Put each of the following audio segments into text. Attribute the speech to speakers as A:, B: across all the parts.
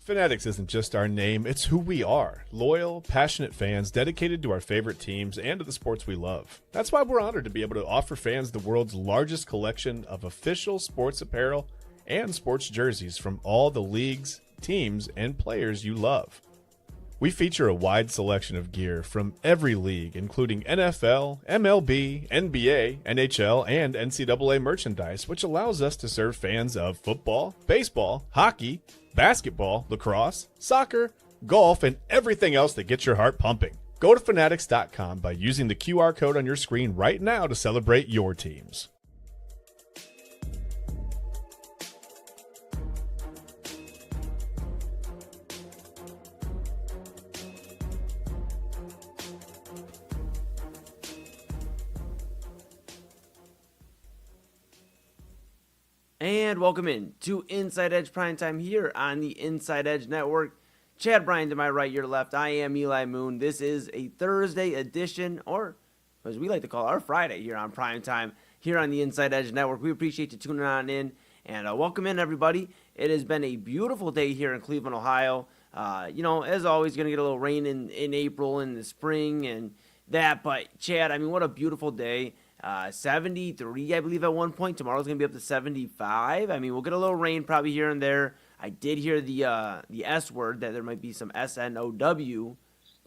A: Fanatics isn't just our name, it's who we are. Loyal, passionate fans dedicated to our favorite teams and to the sports we love. That's why we're honored to be able to offer fans the world's largest collection of official sports apparel and sports jerseys from all the leagues, teams, and players you love. We feature a wide selection of gear from every league, including NFL, MLB, NBA, NHL, and NCAA merchandise, which allows us to serve fans of football, baseball, hockey, basketball, lacrosse, soccer, golf, and everything else that gets your heart pumping. Go to fanatics.com by using the QR code on your screen right now to celebrate your teams.
B: And welcome in to Inside Edge Primetime here on the Inside Edge Network. Chad Bryan to my right, your left. I am Eli Moon. This is a Thursday edition, or as we like to call our Friday here on Primetime here on the Inside Edge Network. We appreciate you tuning on in, and welcome in, everybody. It has been a beautiful day here in Cleveland, Ohio. As always, going to get a little rain in April and the spring and that, but Chad, I mean, what a beautiful day. 73, I believe, at one point. Tomorrow's going to be up to 75. I mean, we'll get a little rain probably here and there. I did hear the S word, that there might be some SNOW.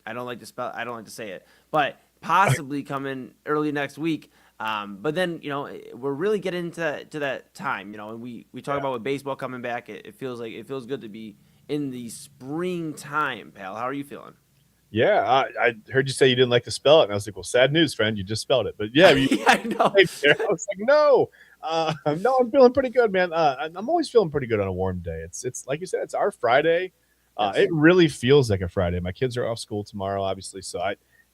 B: I don't like to say it, but possibly coming early next week. But then, we're really getting to that time, and we talk about with baseball coming back. It feels good to be in the springtime, pal. How are you feeling?
A: Yeah, I heard you say you didn't like to spell it, and I was like, well, sad news, friend. You just spelled it. But yeah,
B: I know.
A: I was like, no, I'm feeling pretty good, man. I'm always feeling pretty good on a warm day. It's like you said, it's our Friday. It really feels like a Friday. My kids are off school tomorrow, obviously. So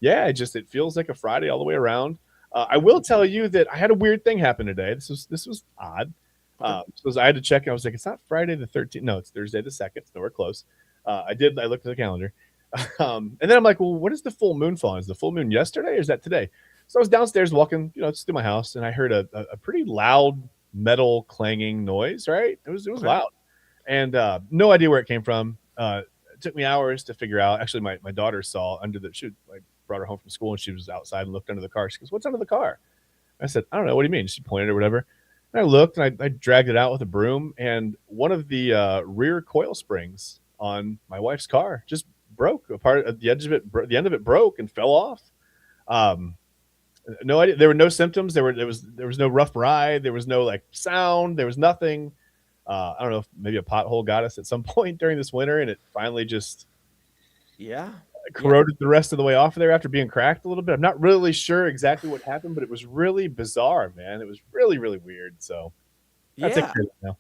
A: it feels like a Friday all the way around. I will tell you that I had a weird thing happen today. This was odd. So I had to check. I was like, it's not Friday the 13th. No, it's Thursday the 2nd. It's nowhere close. I looked at the calendar. And then I'm like, well, what is the full moon fall? Is the full moon yesterday or is that today? So I was downstairs walking, through my house, and I heard a pretty loud metal clanging noise, right? It was loud. And no idea where it came from. It took me hours to figure out. Actually, my daughter saw I brought her home from school, and she was outside and looked under the car. She goes, what's under the car? I said, I don't know. What do you mean? She pointed or whatever. And I looked, and I dragged it out with a broom, and one of the rear coil springs on my wife's car just broke apart at the edge of it. The end of it broke and fell off. No idea. There were no symptoms. There was no rough ride. There was no sound. There was nothing. I don't know if maybe a pothole got us at some point during this winter, and it finally just corroded the rest of the way off of there after being cracked a little bit. I'm not really sure exactly what happened, but it was really bizarre, man. It was really, really weird. So that's it now.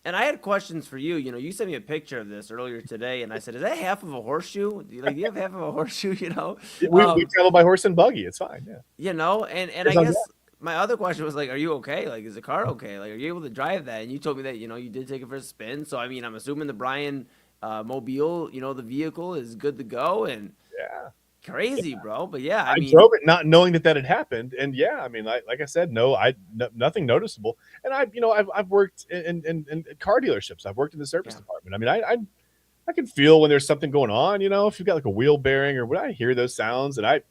B: And I had questions for you. You sent me a picture of this earlier today, and I said, is that half of a horseshoe? Do you have half of a horseshoe,
A: We travel by horse and buggy. It's fine, yeah.
B: And I guess my other question was, are you okay? Is the car okay? Are you able to drive that? And you told me that, you did take it for a spin. So, I mean, I'm assuming the Bryan mobile, the vehicle is good to go. And
A: yeah.
B: Crazy, bro. But yeah,
A: I drove it not knowing that had happened, and yeah, I mean, like I said, nothing noticeable. And I've worked in car dealerships. I've worked in the service department. I mean, I can feel when there's something going on. If you've got a wheel bearing or when I hear those sounds, and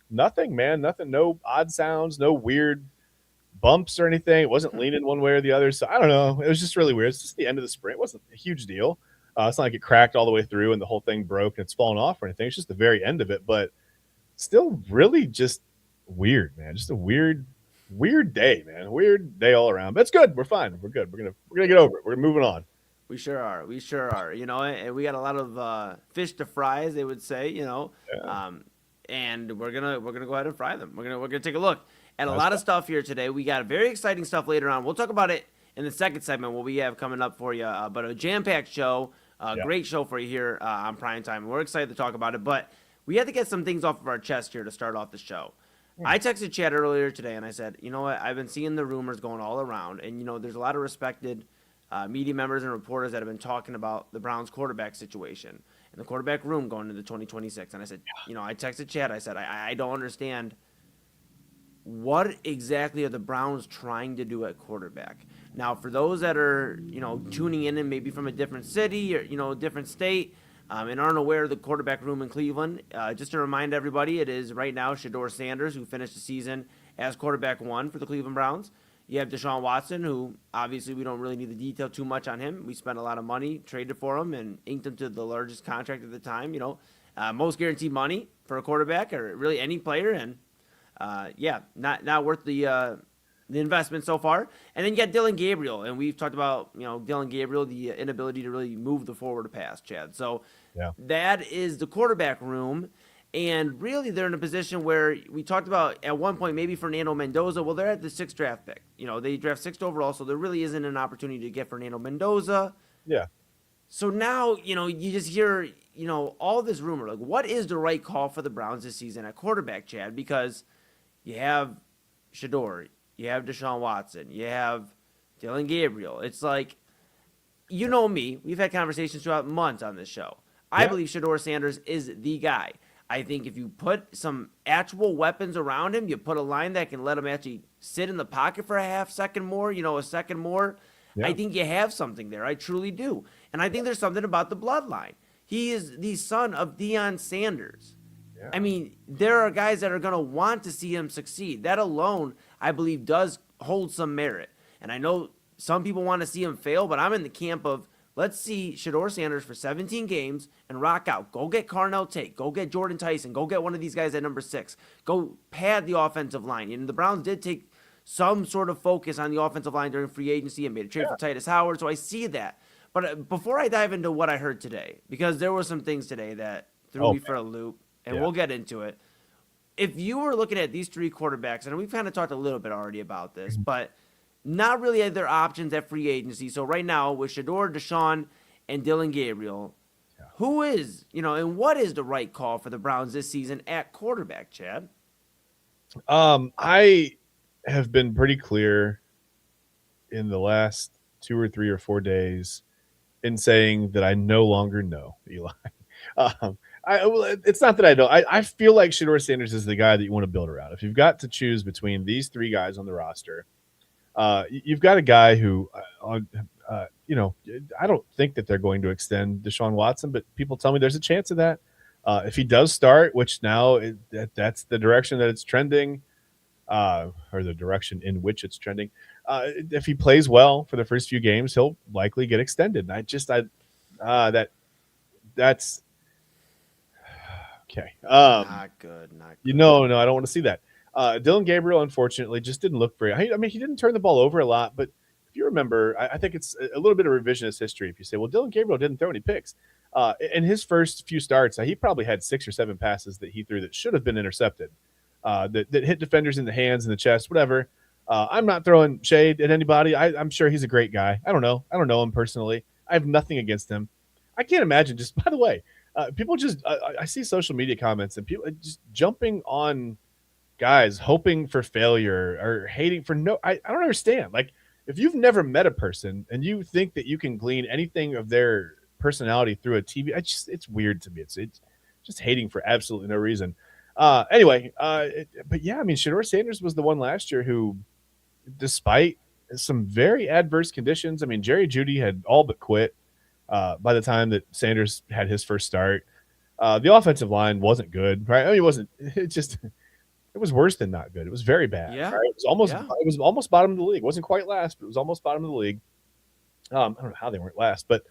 A: nothing, no odd sounds, no weird bumps or anything. It wasn't leaning one way or the other. So I don't know. It was just really weird. It's just the end of the sprint. It wasn't a huge deal. It's not like it cracked all the way through and the whole thing broke and it's fallen off or anything. It's just the very end of it, but still really just weird, man. Just a weird day, man. Weird day all around. But it's good. We're fine. We're good. We're gonna get over it. We're moving on.
B: We sure are. And we got a lot of fish to fry, as they would say. And we're gonna go ahead and fry them. We're gonna take a look at a lot of stuff here today. We got very exciting stuff later on. We'll talk about it in the second segment, what we have coming up for you. But a jam-packed show. Great show for you here on Primetime. We're excited to talk about it, but we had to get some things off of our chest here to start off the show. Yeah. I texted Chad earlier today, and I said, you know what? I've been seeing the rumors going all around, and, there's a lot of respected media members and reporters that have been talking about the Browns quarterback situation and the quarterback room going into 2026. And I said, I texted Chad. I said, I don't understand what exactly are the Browns trying to do at quarterback. Now, for those that are, tuning in and maybe from a different city or, a different state, and aren't aware of the quarterback room in Cleveland, just to remind everybody, it is right now Shedeur Sanders, who finished the season as quarterback one for the Cleveland Browns. You have Deshaun Watson, who obviously we don't really need to detail too much on him. We spent a lot of money, traded for him, and inked him to the largest contract at the time. Most guaranteed money for a quarterback or really any player, and not worth the investment so far. And then you got Dylan Gabriel, and we've talked about Dylan Gabriel, the inability to really move the forward pass, Chad. So that is the quarterback room. And really, they're in a position where we talked about at one point maybe Fernando Mendoza. Well, they're at the 6th draft pick. They draft 6th overall, so there really isn't an opportunity to get Fernando Mendoza.
A: Yeah.
B: So now, you just hear, all this rumor. Like, what is the right call for the Browns this season at quarterback, Chad? Because you have Shedeur, you have Deshaun Watson, you have Dylan Gabriel. It's like, me. We've had conversations throughout months on this show. I believe Shedeur Sanders is the guy. I think if you put some actual weapons around him, you put a line that can let him actually sit in the pocket for a half second more, a second more, I think you have something there. I truly do. And I think there's something about the bloodline. He is the son of Deion Sanders. Yeah. I mean, there are guys that are going to want to see him succeed. That alone, I believe, does hold some merit. And I know some people want to see him fail, but I'm in the camp of, let's see Shedeur Sanders for 17 games and rock out. Go get Carnell Tate. Go get Jordan Tyson. Go get one of these guys at number 6. Go pad the offensive line. And the Browns did take some sort of focus on the offensive line during free agency and made a trade for Titus Howard, so I see that. But before I dive into what I heard today, because there were some things today that threw me for a loop, and we'll get into it. If you were looking at these 3 quarterbacks, and we've kind of talked a little bit already about this, but not really other options at free agency. So right now, with Shedeur, Deshaun, and Dylan Gabriel, who is, and what is the right call for the Browns this season at quarterback, Chad?
A: I have been pretty clear in the last 2 or 3 or 4 days in saying that I no longer know, Eli. It's not that I don't. I feel like Shedeur Sanders is the guy that you want to build around. If you've got to choose between these 3 guys on the roster, you've got a guy who, I don't think that they're going to extend Deshaun Watson, but people tell me there's a chance of that. If he does start, which now that's the direction that it's trending, or the direction in which it's trending. If he plays well for the first few games, he'll likely get extended. And that's okay.
B: Not good.
A: No, I don't want to see that. Dylan Gabriel, unfortunately, just didn't look very. I mean, he didn't turn the ball over a lot, but if you remember, I think it's a little bit of revisionist history. If you say, well, Dylan Gabriel didn't throw any picks. In his first few starts, he probably had 6 or 7 passes that he threw that should have been intercepted, that hit defenders in the hands and the chest, whatever. I'm not throwing shade at anybody. I'm sure he's a great guy. I don't know him personally. I have nothing against him. I can't imagine. Just by the way, people just I see social media comments and people just jumping on guys hoping for failure or hating for no. I don't understand. Like, if you've never met a person and you think that you can glean anything of their personality through a TV, it's weird to me. It's just hating for absolutely no reason. Anyway, but yeah, I mean, Shedeur Sanders was the one last year who, despite some very adverse conditions, I mean, Jerry Jeudy had all but quit by the time that Sanders had his first start. The offensive line wasn't good, right? I mean, it was worse than not good. It was very bad.
B: Yeah.
A: Right? It was almost bottom of the league. It wasn't quite last, but it was almost bottom of the league. I don't know how they weren't last, but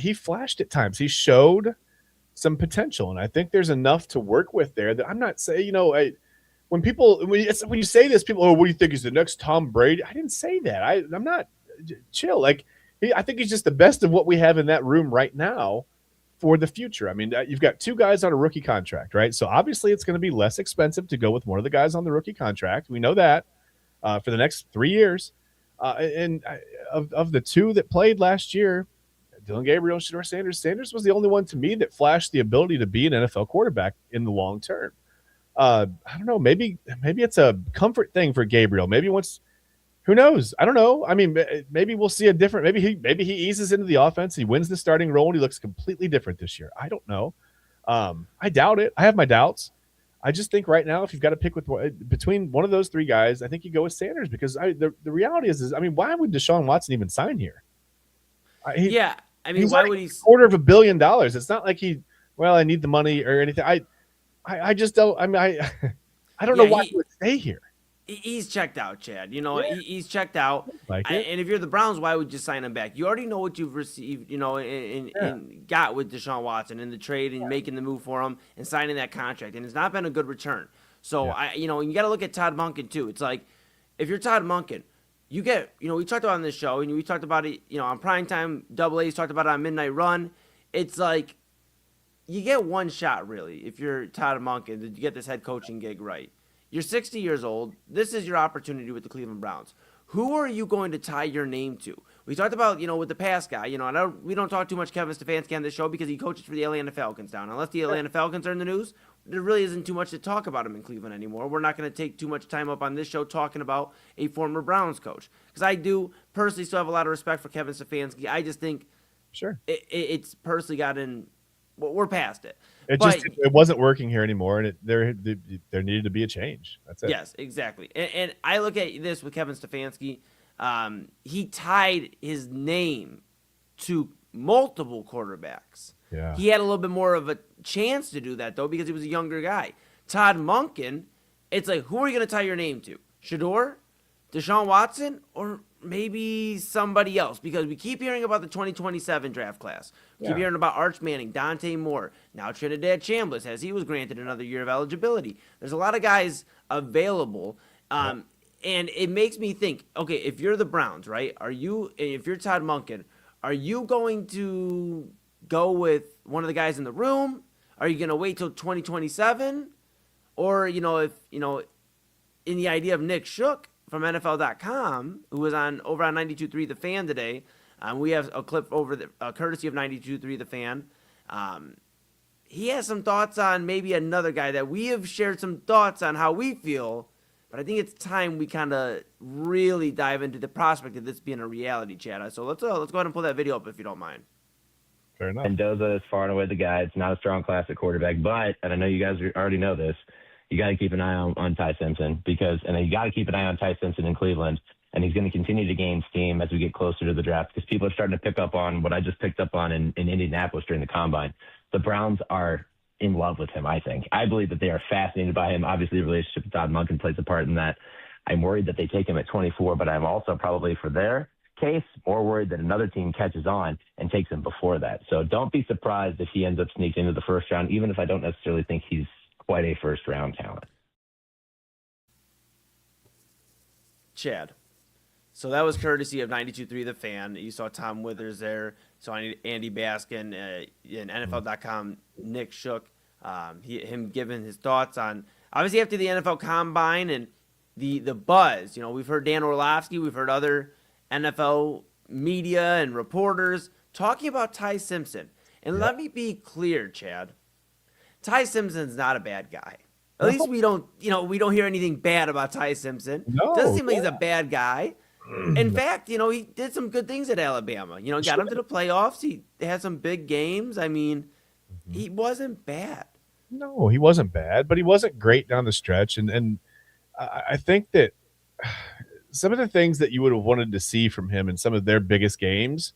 A: he flashed at times. He showed some potential, and I think there's enough to work with there that I'm not saying, when you say this, people, oh, what do you think is the next Tom Brady? I didn't say that. I'm not chill. Like, I think he's just the best of what we have in that room right now for the future. I mean, you've got 2 guys on a rookie contract, right? So obviously it's going to be less expensive to go with one of the guys on the rookie contract. We know that for the next 3 years. And of the 2 that played last year, Dylan Gabriel and Shedeur Sanders, Sanders was the only one to me that flashed the ability to be an NFL quarterback in the long term. I don't know. Maybe it's a comfort thing for Gabriel. Maybe once, who knows? I don't know. I mean, maybe we'll see a different. Maybe he eases into the offense. He wins the starting role, and he looks completely different this year. I don't know. I doubt it. I have my doubts. I just think right now, if you've got to pick between one of those three guys, I think you go with Sanders because the reality is, I mean, why would Deshaun Watson even sign here?
B: Yeah, I mean,
A: He's
B: why
A: already
B: would he?
A: $250 million. It's not like I need the money or anything. I just don't. I mean, I don't know
B: Yeah,
A: why he would stay here.
B: he's checked out, Chad. You know,
A: Yeah,
B: he's checked out.
A: like it.
B: And if you're the Browns, why would you sign him back? You already know what you've received, you know, and got with Deshaun Watson in the trade and making the move for him and signing that contract. And it's not been a good return. So, you know, you got to look at Todd Monken, too. It's like, if you're Todd Monken, you get, you know, we talked about it on this show, and we talked about it, you know, on Primetime, A's talked about it on Midnight Run. It's like, you get one shot, really, if you're Todd Monken, to get this head coaching gig right. You're 60 years old. This is your opportunity with the Cleveland Browns. Who are you going to tie your name to? We talked about, you know, with the pass guy, you know, we don't talk too much Kevin Stefanski on this show because he coaches for the Atlanta Falcons now. Unless the Atlanta Falcons are in the news, there really isn't too much to talk about him in Cleveland anymore. We're not going to take too much time up on this show talking about a former Browns coach. Because I do personally still have a lot of respect for Kevin Stefanski. I just think it's personally gotten, well, we're past it.
A: It wasn't working here anymore, and there needed to be a change. That's it.
B: Yes, exactly. And I look at this with Kevin Stefanski. He tied his name to multiple quarterbacks.
A: Yeah.
B: He had a little bit more of a chance to do that, though, because he was a younger guy. Todd Monken, it's like, who are you going to tie your name to? Shador? Deshaun Watson? Or maybe somebody else? Because we keep hearing about the 2027 draft class. We keep hearing about Arch Manning, Dante Moore, now Trinidad Chambliss, as he was granted another year of eligibility. There's a lot of guys available. And it makes me think, okay, if you're the Browns, right, if you're Todd Monken, are you going to go with one of the guys in the room? Are you going to wait till 2027? Or, you know, if, you know, in the idea of Nick Shook from NFL.com, who was over on 92.3 The Fan today, we have a clip courtesy of 92.3 The Fan. He has some thoughts on maybe another guy that we have shared some thoughts on how we feel. But I think it's time we kind of really dive into the prospect of this being a reality, Chad. So let's go ahead and pull that video up if you don't mind.
A: Fair enough.
C: Mendoza is far and away the guy. It's not a strong class at quarterback, but, and I know you guys already know this, you got to keep an eye on Ty Simpson and you got to keep an eye on Ty Simpson in Cleveland, and he's going to continue to gain steam as we get closer to the draft because people are starting to pick up on what I just picked up on in Indianapolis during the Combine. The Browns are in love with him, I think. I believe that they are fascinated by him. Obviously, the relationship with Todd Monken plays a part in that. I'm worried that they take him at 24, but I'm also probably, for their case, more worried that another team catches on and takes him before that. So don't be surprised if he ends up sneaking into the first round, even if I don't necessarily think he's quite a first-round talent.
B: Chad. So that was courtesy of 92.3 The Fan. You saw Tom Withers there. So Andy Baskin in NFL.com, Nick Shook, him giving his thoughts on, obviously after the NFL Combine and the buzz. You know, we've heard Dan Orlovsky, we've heard other NFL media and reporters talking about Ty Simpson. And let me be clear, Chad. Ty Simpson's not a bad guy. At least we don't hear anything bad about Ty Simpson.
A: No,
B: doesn't seem like he's a bad guy. In fact, you know, he did some good things at Alabama. You know, got him to the playoffs. He had some big games. I mean, he wasn't bad.
A: No, he wasn't bad, but he wasn't great down the stretch. And I think that some of the things that you would have wanted to see from him in some of their biggest games,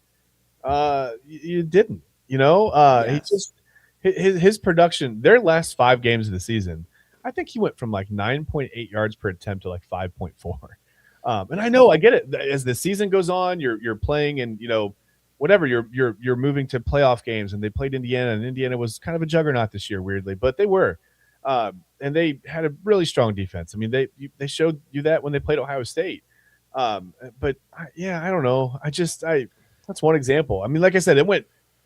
A: you didn't. You know, he just his production. Their last 5 games of the season, I think he went from like 9.8 yards per attempt to like 5.4. And I know, I get it. As the season goes on, you're playing, and you know, whatever you're moving to playoff games, and they played Indiana, and Indiana was kind of a juggernaut this year, weirdly, but they were, and they had a really strong defense. I mean, they showed you that when they played Ohio State. But I don't know. That's one example. I mean, like I said,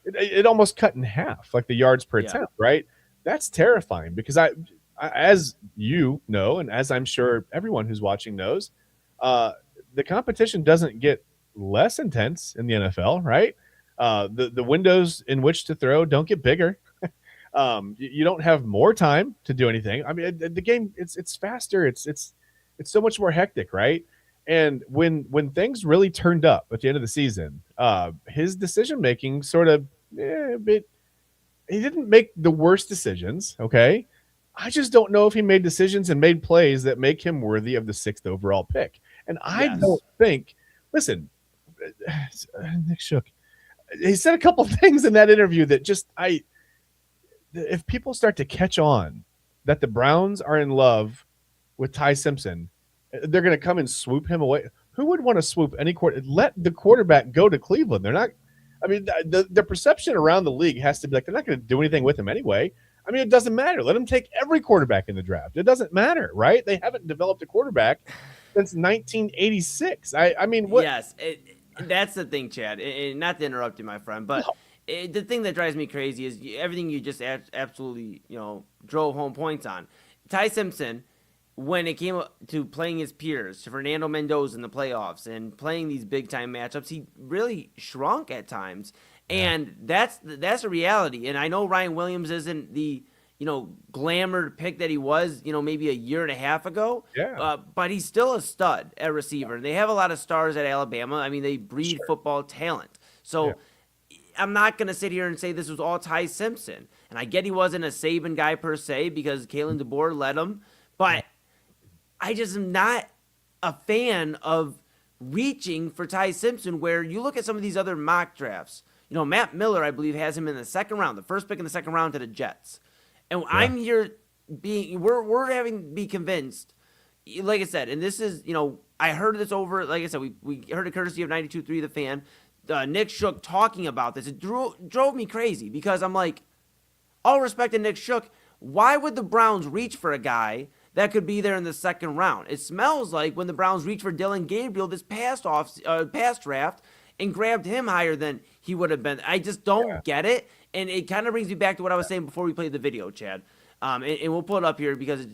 A: it almost cut in half, like the yards per attempt, right? That's terrifying because I, as you know, and as I'm sure everyone who's watching knows, the competition doesn't get less intense in the NFL, right? The windows in which to throw don't get bigger. You don't have more time to do anything. I mean, the game it's faster. It's so much more hectic, right? And when things really turned up at the end of the season, his decision making sort of he didn't make the worst decisions. Okay, I just don't know if he made decisions and made plays that make him worthy of the 6th overall pick. And I don't think, listen, Nick Shook, he said a couple things in that interview that just, if people start to catch on that the Browns are in love with Ty Simpson, they're going to come and swoop him away. Who would want to swoop any quarter? Let the quarterback go to Cleveland. They're not, I mean, the perception around the league has to be like, they're not going to do anything with him anyway. I mean, it doesn't matter. Let them take every quarterback in the draft. It doesn't matter, right? They haven't developed a quarterback since 1986. I mean, what?
B: Yes, that's the thing, Chad. And not to interrupt you, my friend, but the thing that drives me crazy is everything you just absolutely, drove home points on. Ty Simpson, when it came to playing his peers, to Fernando Mendoza in the playoffs and playing these big-time matchups, he really shrunk at times. And that's a reality. And I know Ryan Williams isn't the, glamored pick that he was, maybe a year and a half ago.
A: Yeah.
B: But he's still a stud at receiver. And they have a lot of stars at Alabama. I mean, they breed football talent. So I'm not going to sit here and say this was all Ty Simpson. And I get he wasn't a Saban guy per se because Kalen DeBoer led him. But I just am not a fan of reaching for Ty Simpson where you look at some of these other mock drafts. Matt Miller, I believe, has him in the second round, the first pick in the second round to the Jets. And I'm here we're having to be convinced, like I said, and this is, I heard this over, like I said, we heard it courtesy of 92.3 The Fan, Nick Shook talking about this. It drove me crazy because I'm like, all respect to Nick Shook, why would the Browns reach for a guy that could be there in the second round? It smells like when the Browns reached for Dillon Gabriel this past draft and grabbed him higher than he would have been. I just don't get it. And it kind of brings me back to what I was saying before we played the video, Chad. And we'll pull it up here because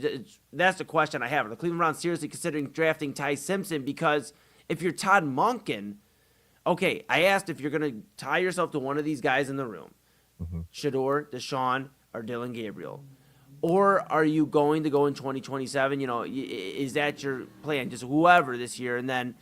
B: that's the question I have. Are the Cleveland Browns seriously considering drafting Ty Simpson? Because if you're Todd Monken, okay, I asked if you're going to tie yourself to one of these guys in the room, Shedeur, Deshaun, or Dillon Gabriel. Or are you going to go in 2027? Is that your plan? Just whoever this year, and then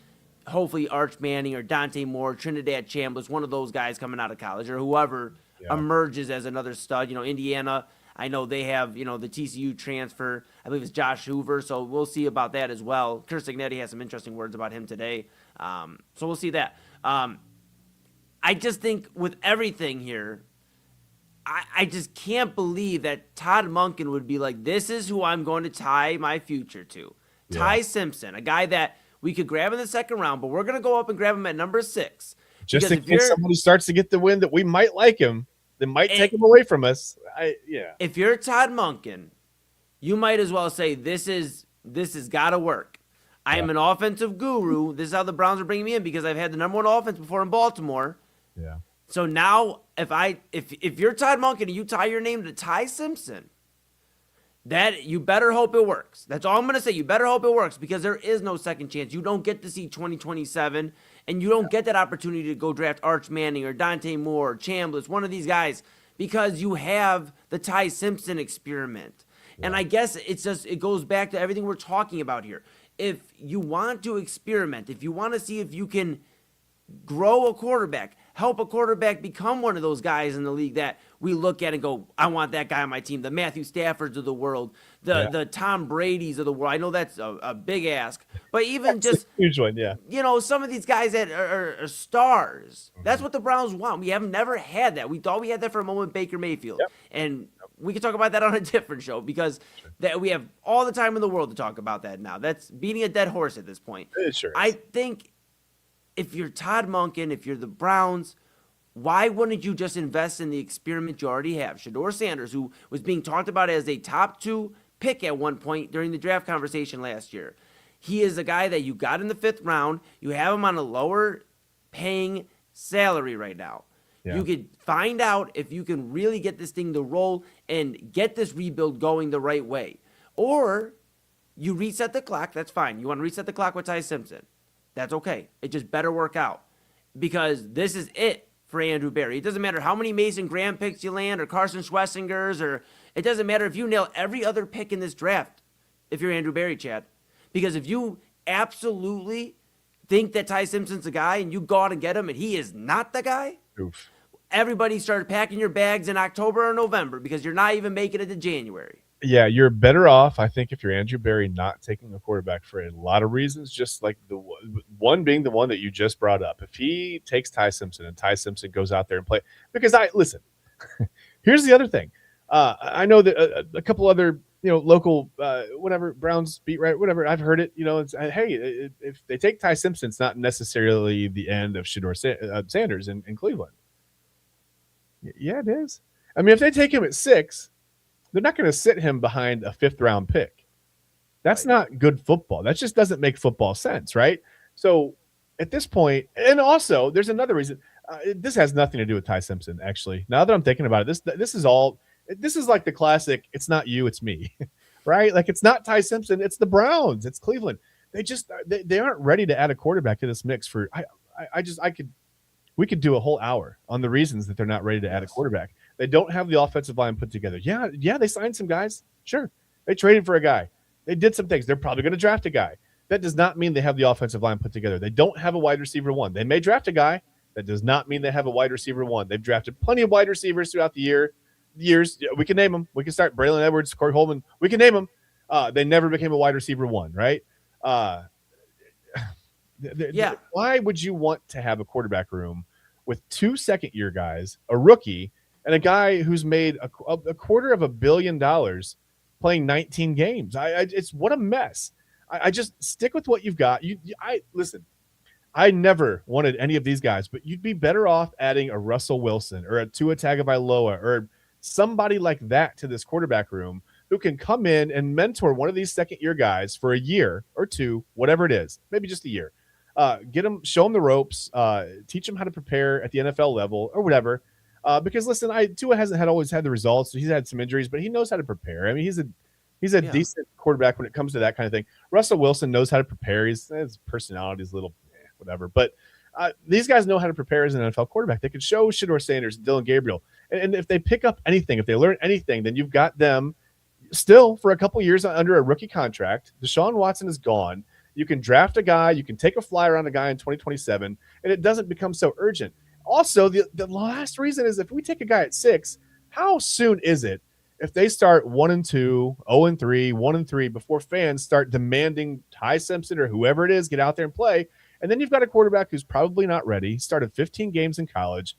B: hopefully Arch Manning or Dante Moore, Trinidad Chambliss, one of those guys coming out of college, or whoever emerges as another stud. Indiana, I know they have, the TCU transfer. I believe it's Josh Hoover, so we'll see about that as well. Curt Cignetti has some interesting words about him today, so we'll see that. I just think with everything here, I just can't believe that Todd Monken would be like, this is who I'm going to tie my future to. Yeah. Ty Simpson, a guy that we could grab in the second round, but we're going to go up and grab him at number 6.
A: Just in case somebody starts to get the win that we might like him, they might take him away from us.
B: If you're Todd Monken, you might as well say, this has got to work. I am an offensive guru. This is how the Browns are bringing me in because I've had the number 1 offense before in Baltimore.
A: Yeah.
B: So now if you're Todd Monken and you tie your name to Ty Simpson, that you better hope it works. That's all I'm going to say. You better hope it works because there is no second chance. You don't get to see 2027, and you don't get that opportunity to go draft Arch Manning or Dante Moore or Chambliss, one of these guys, because you have the Ty Simpson experiment. Yeah. And I guess it goes back to everything we're talking about here. If you want to experiment, if you want to see if you can grow a quarterback, help a quarterback become one of those guys in the league that we look at and go, I want that guy on my team, the Matthew Staffords of the world, the Tom Brady's of the world. I know that's a big ask, but even just
A: a huge one,
B: some of these guys that are stars. That's what the Browns want. We have never had that. We thought we had that for a moment, Baker Mayfield, and we can talk about that on a different show because that we have all the time in the world to talk about that now. That's beating a dead horse at this point.
A: It sure is.
B: I think if you're Todd Monken, if you're the Browns, why wouldn't you just invest in the experiment you already have? Shedeur Sanders, who was being talked about as a top 2 pick at one point during the draft conversation last year. He is a guy that you got in the 5th round. You have him on a lower paying salary right now. Yeah. You could find out if you can really get this thing to roll and get this rebuild going the right way. Or you reset the clock. That's fine. You want to reset the clock with Ty Simpson. That's okay. It just better work out because this is it for Andrew Berry. It doesn't matter how many Mason Graham picks you land or Carson Schwessinger's, or it doesn't matter if you nail every other pick in this draft if you're Andrew Berry, Chad. Because if you absolutely think that Ty Simpson's the guy and you go out and get him and he is not the guy, everybody started packing your bags in October or November because you're not even making it to January.
A: Yeah, you're better off, I think, if you're Andrew Berry, not taking a quarterback for a lot of reasons, just like the one being the one that you just brought up. If he takes Ty Simpson and Ty Simpson goes out there and play, because listen, here's the other thing. I know that a couple other, local, whatever, Browns beat right, whatever, I've heard it, it's, hey, if they take Ty Simpson, it's not necessarily the end of Shedeur Sanders in Cleveland. Yeah, it is. I mean, if they take him at 6, they're not going to sit him behind a 5th-round pick. That's not good football. That just doesn't make football sense, right? So at this point, and also there's another reason. This has nothing to do with Ty Simpson, actually. Now that I'm thinking about it, this is like the classic, it's not you, it's me, right? Like it's not Ty Simpson, it's the Browns, it's Cleveland. They aren't ready to add a quarterback to this mix for we could do a whole hour on the reasons that they're not ready to add a quarterback. They don't have the offensive line put together. Yeah, they signed some guys. Sure. They traded for a guy. They did some things. They're probably going to draft a guy. That does not mean they have the offensive line put together. They don't have a wide receiver 1. They may draft a guy. That does not mean they have a wide receiver 1. They've drafted plenty of wide receivers throughout the years. We can name them. We can start Braylon Edwards, Corey Holman. We can name them. They never became a wide receiver 1, right? Why would you want to have a quarterback room with 2 second-year guys, a rookie, and a guy who's made a $250 million playing 19 games? It's what a mess. I just stick with what you've got. Listen. I never wanted any of these guys, but you'd be better off adding a Russell Wilson or a Tua Tagovailoa or somebody like that to this quarterback room who can come in and mentor one of these second-year guys for a year or 2, whatever it is, maybe just a year. Show them the ropes, teach them how to prepare at the NFL level or whatever. Because listen, Tua hasn't always had the results. He's had some injuries, but he knows how to prepare. I mean, he's a decent quarterback when it comes to that kind of thing. Russell Wilson knows how to prepare. His personality is a little whatever, but these guys know how to prepare as an NFL quarterback. They could show Shedeur Sanders, Dylan Gabriel, and if they pick up anything, if they learn anything, then you've got them still for a couple years under a rookie contract. Deshaun Watson is gone. You can draft a guy, you can take a flyer on a guy in 2027, and it doesn't become so urgent. Also, the last reason is if we take a guy at 6, how soon is it if they start 1-2, 0-3, 1-3 before fans start demanding Ty Simpson or whoever it is get out there and play? And then you've got a quarterback who's probably not ready, started 15 games in college,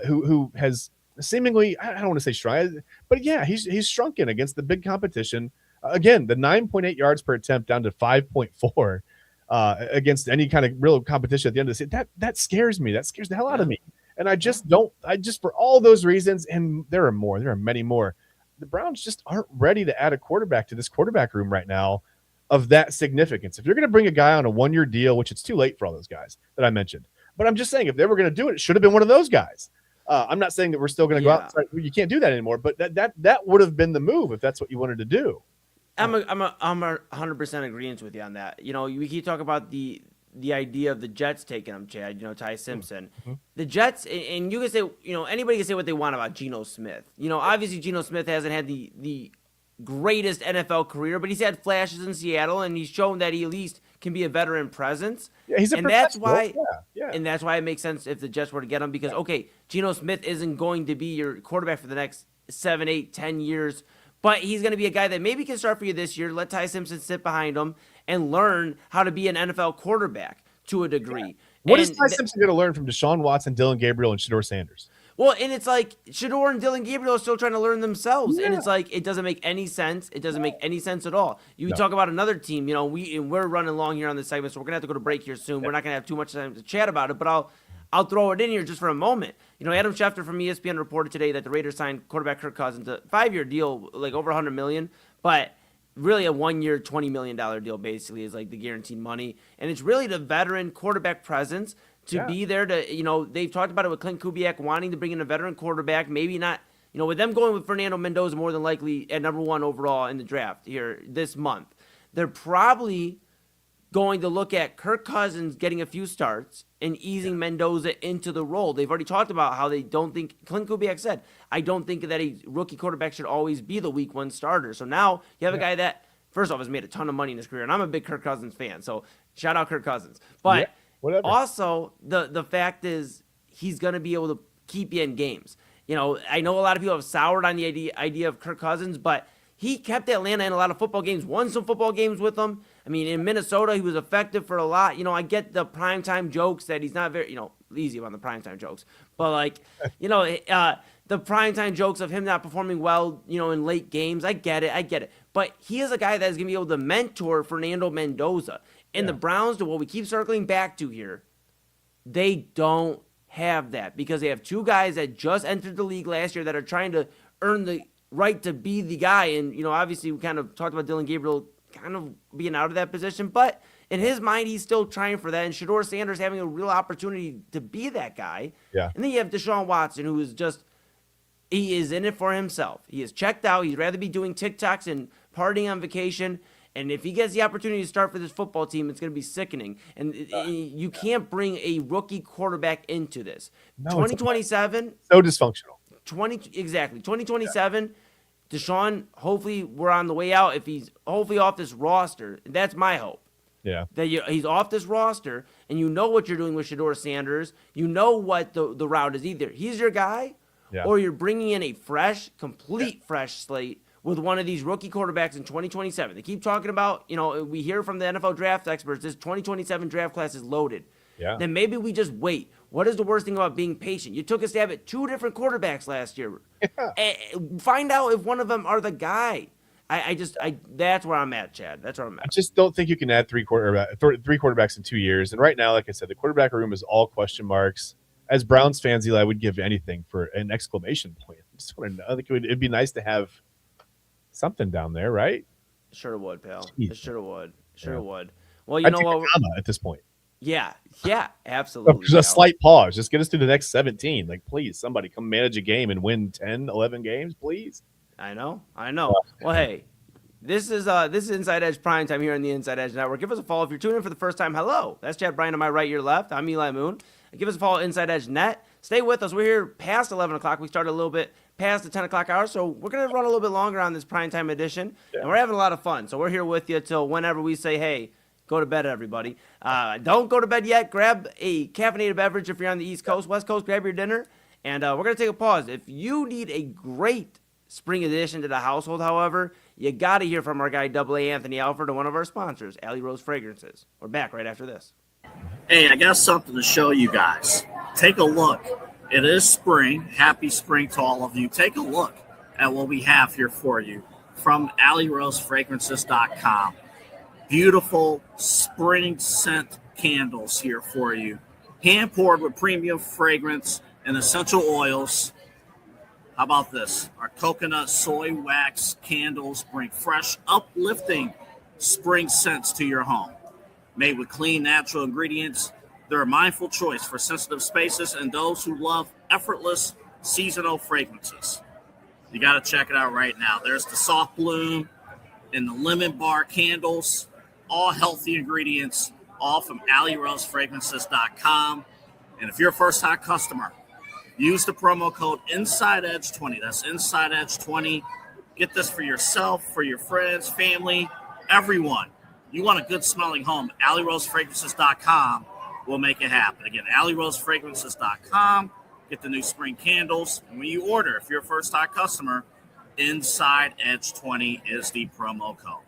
A: who has seemingly, I don't want to say shrunk, but yeah, he's shrunken against the big competition. Again, the 9.8 yards per attempt down to 5.4 against any kind of real competition at the end of the season. That scares me. That scares the hell out of me. And I just for all those reasons, and there are many more, the Browns just aren't ready to add a quarterback to this quarterback room right now of that significance. If you're going to bring a guy on a 1-year deal, which it's too late for all those guys that I mentioned, but I'm just saying if they were going to do it, it should have been one of those guys. I'm not saying that we're still going to go out and start, you can't do that anymore, but that would have been the move if that's what you wanted to do.
B: I'm 100% agreement with you on that. We keep talking about the idea of the Jets taking him, Chad, Ty Simpson. Mm-hmm. The Jets, and you can say, anybody can say what they want about Geno Smith. Obviously Geno Smith hasn't had the greatest NFL career, but he's had flashes in Seattle, and he's shown that he at least can be a veteran presence.
A: Yeah, he's a
B: and that's why,
A: yeah.
B: And that's why it makes sense if the Jets were to get him, because Geno Smith isn't going to be your quarterback for the next 7, 8, 10 years, but he's going to be a guy that maybe can start for you this year. Let Ty Simpson sit behind him and learn how to be an NFL quarterback to a degree. Yeah.
A: What is Ty Simpson going to learn from Deshaun Watson, Dylan Gabriel, and Shedeur Sanders?
B: Well, and it's like Shedeur and Dylan Gabriel are still trying to learn themselves, and it's like it doesn't make any sense. It doesn't make any sense at all. You talk about another team, we're running long here on this segment, so we're gonna have to go to break here soon. We're not gonna have too much time to chat about it, but I'll throw it in here just for a moment. Adam Schefter from ESPN reported today that the Raiders signed quarterback Kirk Cousins a 5-year deal, like over $100 million, but really a 1-year, $20 million deal basically is like the guaranteed money, and it's really the veteran quarterback presence to be there to, they've talked about it with Clint Kubiak wanting to bring in a veteran quarterback, maybe not, with them going with Fernando Mendoza more than likely at number 1 overall in the draft here this month. They're probably going to look at Kirk Cousins getting a few starts and easing Mendoza into the role. They've already talked about how they don't think, Clint Kubiak said, I don't think that a rookie quarterback should always be the week 1 starter. So now you have a guy that, first off, has made a ton of money in his career, and I'm a big Kirk Cousins fan, so shout out Kirk Cousins. But also, the fact is he's going to be able to keep you in games. I know a lot of people have soured on the idea of Kirk Cousins, but he kept Atlanta in a lot of football games, won some football games with them. I mean, in Minnesota, he was effective for a lot. I get the primetime jokes that he's not very, easy on the primetime jokes. But, like, the primetime jokes of him not performing well, in late games, I get it. But he is a guy that is going to be able to mentor Fernando Mendoza. And the Browns, to what we keep circling back to here, they don't have that because they have two guys that just entered the league last year that are trying to earn the right to be the guy. And, obviously we kind of talked about Dylan Gabriel kind of being out of that position, but in his mind, he's still trying for that. And Shedeur Sanders having a real opportunity to be that guy.
A: Yeah.
B: And then you have Deshaun Watson, who is he is in it for himself. He is checked out. He'd rather be doing TikToks and partying on vacation. And if he gets the opportunity to start for this football team, it's going to be sickening. And you can't bring a rookie quarterback into this.
A: No,
B: 2027.
A: So dysfunctional.
B: 2027. Deshaun, hopefully we're on the way out. If he's hopefully off this roster, that's my hope.
A: Yeah.
B: That he's off this roster, and you know what you're doing with Shedeur Sanders. You know what the route is. Either he's your guy, or you're bringing in a complete fresh slate with one of these rookie quarterbacks in 2027. They keep talking about, we hear from the NFL draft experts, this 2027 draft class is loaded.
A: Yeah.
B: Then maybe we just wait. What is the worst thing about being patient? You took a stab at two different quarterbacks last year. Yeah. Find out if one of them are the guy. That's where I'm at, Chad. That's where I'm at.
A: I just don't think you can add three quarterbacks in 2 years. And right now, like I said, the quarterback room is all question marks. As Browns fans, Eli, would give anything for an exclamation point. I just want to know. I think it'd be nice to have something down there, right?
B: Sure would, pal.
A: Jeez.
B: It sure would.
A: Yeah.
B: Would. Well, you know what?
A: At this point.
B: Yeah, absolutely.
A: Just a slight pause. Just get us through the next 17. Like, please, somebody come manage a game and win 10, 11 games, please.
B: I know. Well, hey, this is Inside Edge Primetime here on the Inside Edge Network. Give us a follow if you're tuning in for the first time. Hello, that's Chad Bryan to my right, your left. I'm Eli Moon. Give us a follow Inside Edge Net. Stay with us. We're here past 11 o'clock. We started a little bit past the 10 o'clock hour, so we're going to run a little bit longer on this primetime edition, and we're having a lot of fun. So we're here with you till whenever we say, hey, go to bed, everybody. Don't go to bed yet. Grab a caffeinated beverage if you're on the East Coast. West Coast, grab your dinner, and we're going to take a pause. If you need a great spring addition to the household, however, you got to hear from our guy, AA Anthony Alford, and one of our sponsors, Alley Rose Fragrances. We're back right after this.
D: Hey, I got something to show you guys. Take a look. It is spring. Happy spring to all of you. Take a look at what we have here for you from AlleyRoseFragrances.com. Beautiful spring scent candles here for you. Hand poured with premium fragrance and essential oils. How about this? Our coconut soy wax candles bring fresh, uplifting spring scents to your home. Made with clean, natural ingredients, they're a mindful choice for sensitive spaces and those who love effortless seasonal fragrances. You got to check it out right now. There's the soft bloom and the lemon bar candles, all healthy ingredients, all from AlleyRoseFragrances.com. And if you're a first-time customer, use the promo code InsideEdge20. That's InsideEdge20. Get this for yourself, for your friends, family, everyone. You want a good smelling home, AlleyRoseFragrances.com will make it happen. Again, AlleyRoseFragrances.com. Get the new spring candles. And when you order, if you're a first-time customer, InsideEdge20 is the promo code.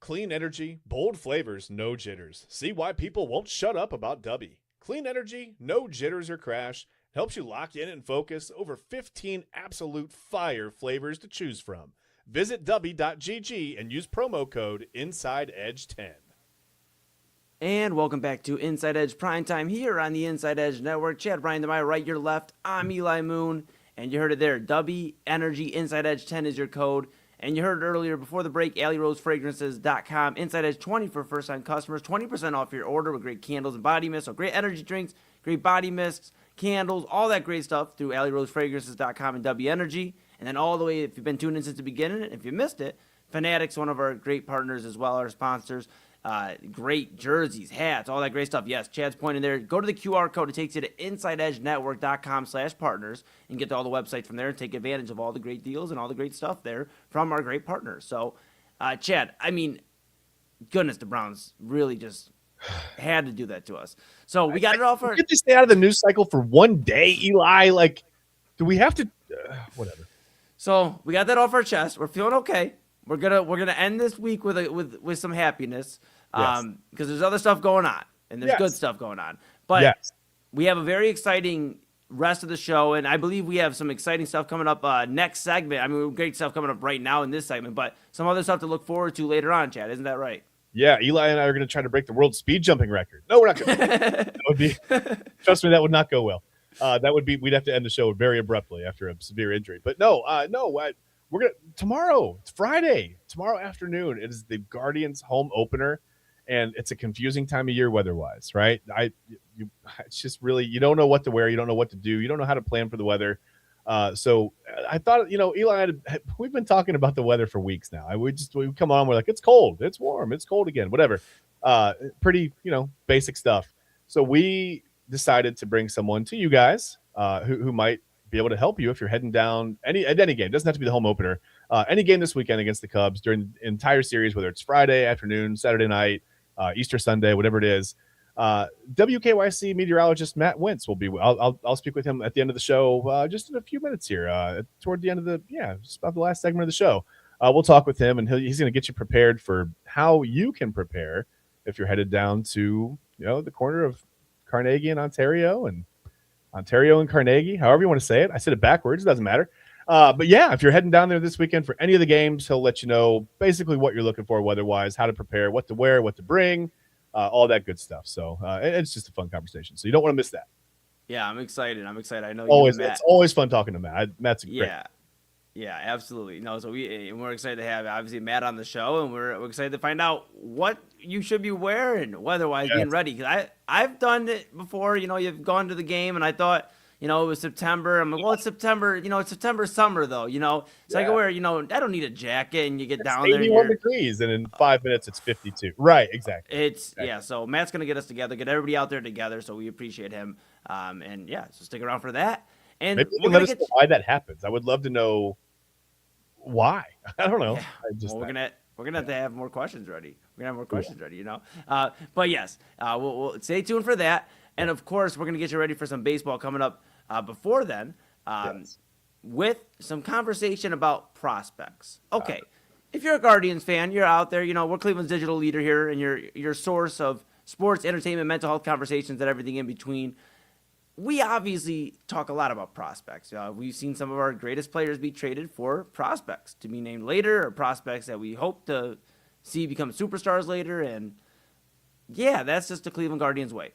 A: Clean energy, bold flavors, no jitters. See why people won't shut up about Dubby. Clean energy, no jitters or crash. Helps you lock in and focus. Over 15 absolute fire flavors to choose from. Visit Dubby.gg and use promo code InsideEdge10.
B: And welcome back to Inside Edge Primetime here on the Inside Edge Network. Chad Bryan to my right, your left. I'm Eli Moon. And you heard it there. Dubby Energy Inside Edge 10 is your code. And you heard it earlier before the break, AlleyRoseFragrances.com. Inside Edge 20 for first-time customers. 20% off your order with great candles and body mists. So great energy drinks, great body mists, candles, all that great stuff through AlleyRoseFragrances.com and Dubby Energy. And then all the way, if you've been tuning in since the beginning, if you missed it, Fanatics, one of our great partners as well, our sponsors. Great jerseys, hats, all that great stuff. Yes, Chad's pointing there. Go to the QR code. It takes you to InsideEdgeNetwork.com/partners and get to all the websites from there and take advantage of all the great deals and all the great stuff there from our great partners. So, Chad, I mean, goodness, the Browns really just had to do that to us. So we got it all for.
A: Get to stay out of the news cycle for one day, Eli. Like, do we have to? Whatever.
B: So we got that off our chest. We're feeling okay. We're gonna end this week with some happiness. Because there's other stuff going on, and there's good stuff going on. But we have a very exciting rest of the show, and I believe we have some exciting stuff coming up next segment. I mean, great stuff coming up right now in this segment, but some other stuff to look forward to later on, Chad. Isn't that right?
A: Yeah, Eli and I are going to try to break the world speed jumping record. No, we're not going to. That would be, trust me, that would not go well. We'd have to end the show very abruptly after a severe injury. But we're going to, tomorrow, it's Friday, tomorrow afternoon, it is the Guardians home opener. And it's a confusing time of year weather-wise, right? It's just really, you don't know what to wear, you don't know what to do, you don't know how to plan for the weather. So I thought, Eli, we've been talking about the weather for weeks now. We come on, we're like, it's cold, it's warm, it's cold again, whatever. Pretty, basic stuff. So we decided to bring someone to you guys who might be able to help you if you're heading down at any game. It doesn't have to be the home opener. Any game this weekend against the Cubs during the entire series, whether it's Friday afternoon, Saturday night, Easter Sunday, whatever it is. WKYC meteorologist Matt Wintz will be. I'll speak with him at the end of the show, just in a few minutes here, toward the end of just about the last segment of the show. We'll talk with him, and he's going to get you prepared for how you can prepare if you're headed down to the corner of Carnegie and Ontario and Carnegie, however you want to say it. I said it backwards. It doesn't matter. But yeah, if you're heading down there this weekend for any of the games, he'll let you know basically what you're looking for weather-wise, how to prepare, what to wear, what to bring, all that good stuff. So it's just a fun conversation. So you don't want to miss that.
B: Yeah, I'm excited. I know
A: always.
B: Matt.
A: It's always fun talking to Matt. Matt's great.
B: Yeah, absolutely. No, so we're excited to have obviously Matt on the show, and we're excited to find out what you should be wearing weather-wise, being ready. Because I've done it before. You've gone to the game, and I thought. It was September. I'm like, well, it's September. It's September summer, though. So I can wear, I don't need a jacket, and you get down there.
A: 81 degrees, and in 5 minutes, it's 52. Right, exactly.
B: So Matt's going to get us together, get everybody out there together, so we appreciate him. So stick around for that. And
A: maybe you can let us know why that happens. I would love to know why. I don't know.
B: Yeah. We're gonna have to have more questions ready. But yes, we'll stay tuned for that. And of course, we're gonna get you ready for some baseball coming up before then, with some conversation about prospects. Okay, if you're a Guardians fan, you're out there. We're Cleveland's digital leader here, and your source of sports, entertainment, mental health conversations, and everything in between. We obviously talk a lot about prospects. We've seen some of our greatest players be traded for prospects to be named later, or prospects that we hope to see become superstars later. And yeah, that's just the Cleveland Guardians way.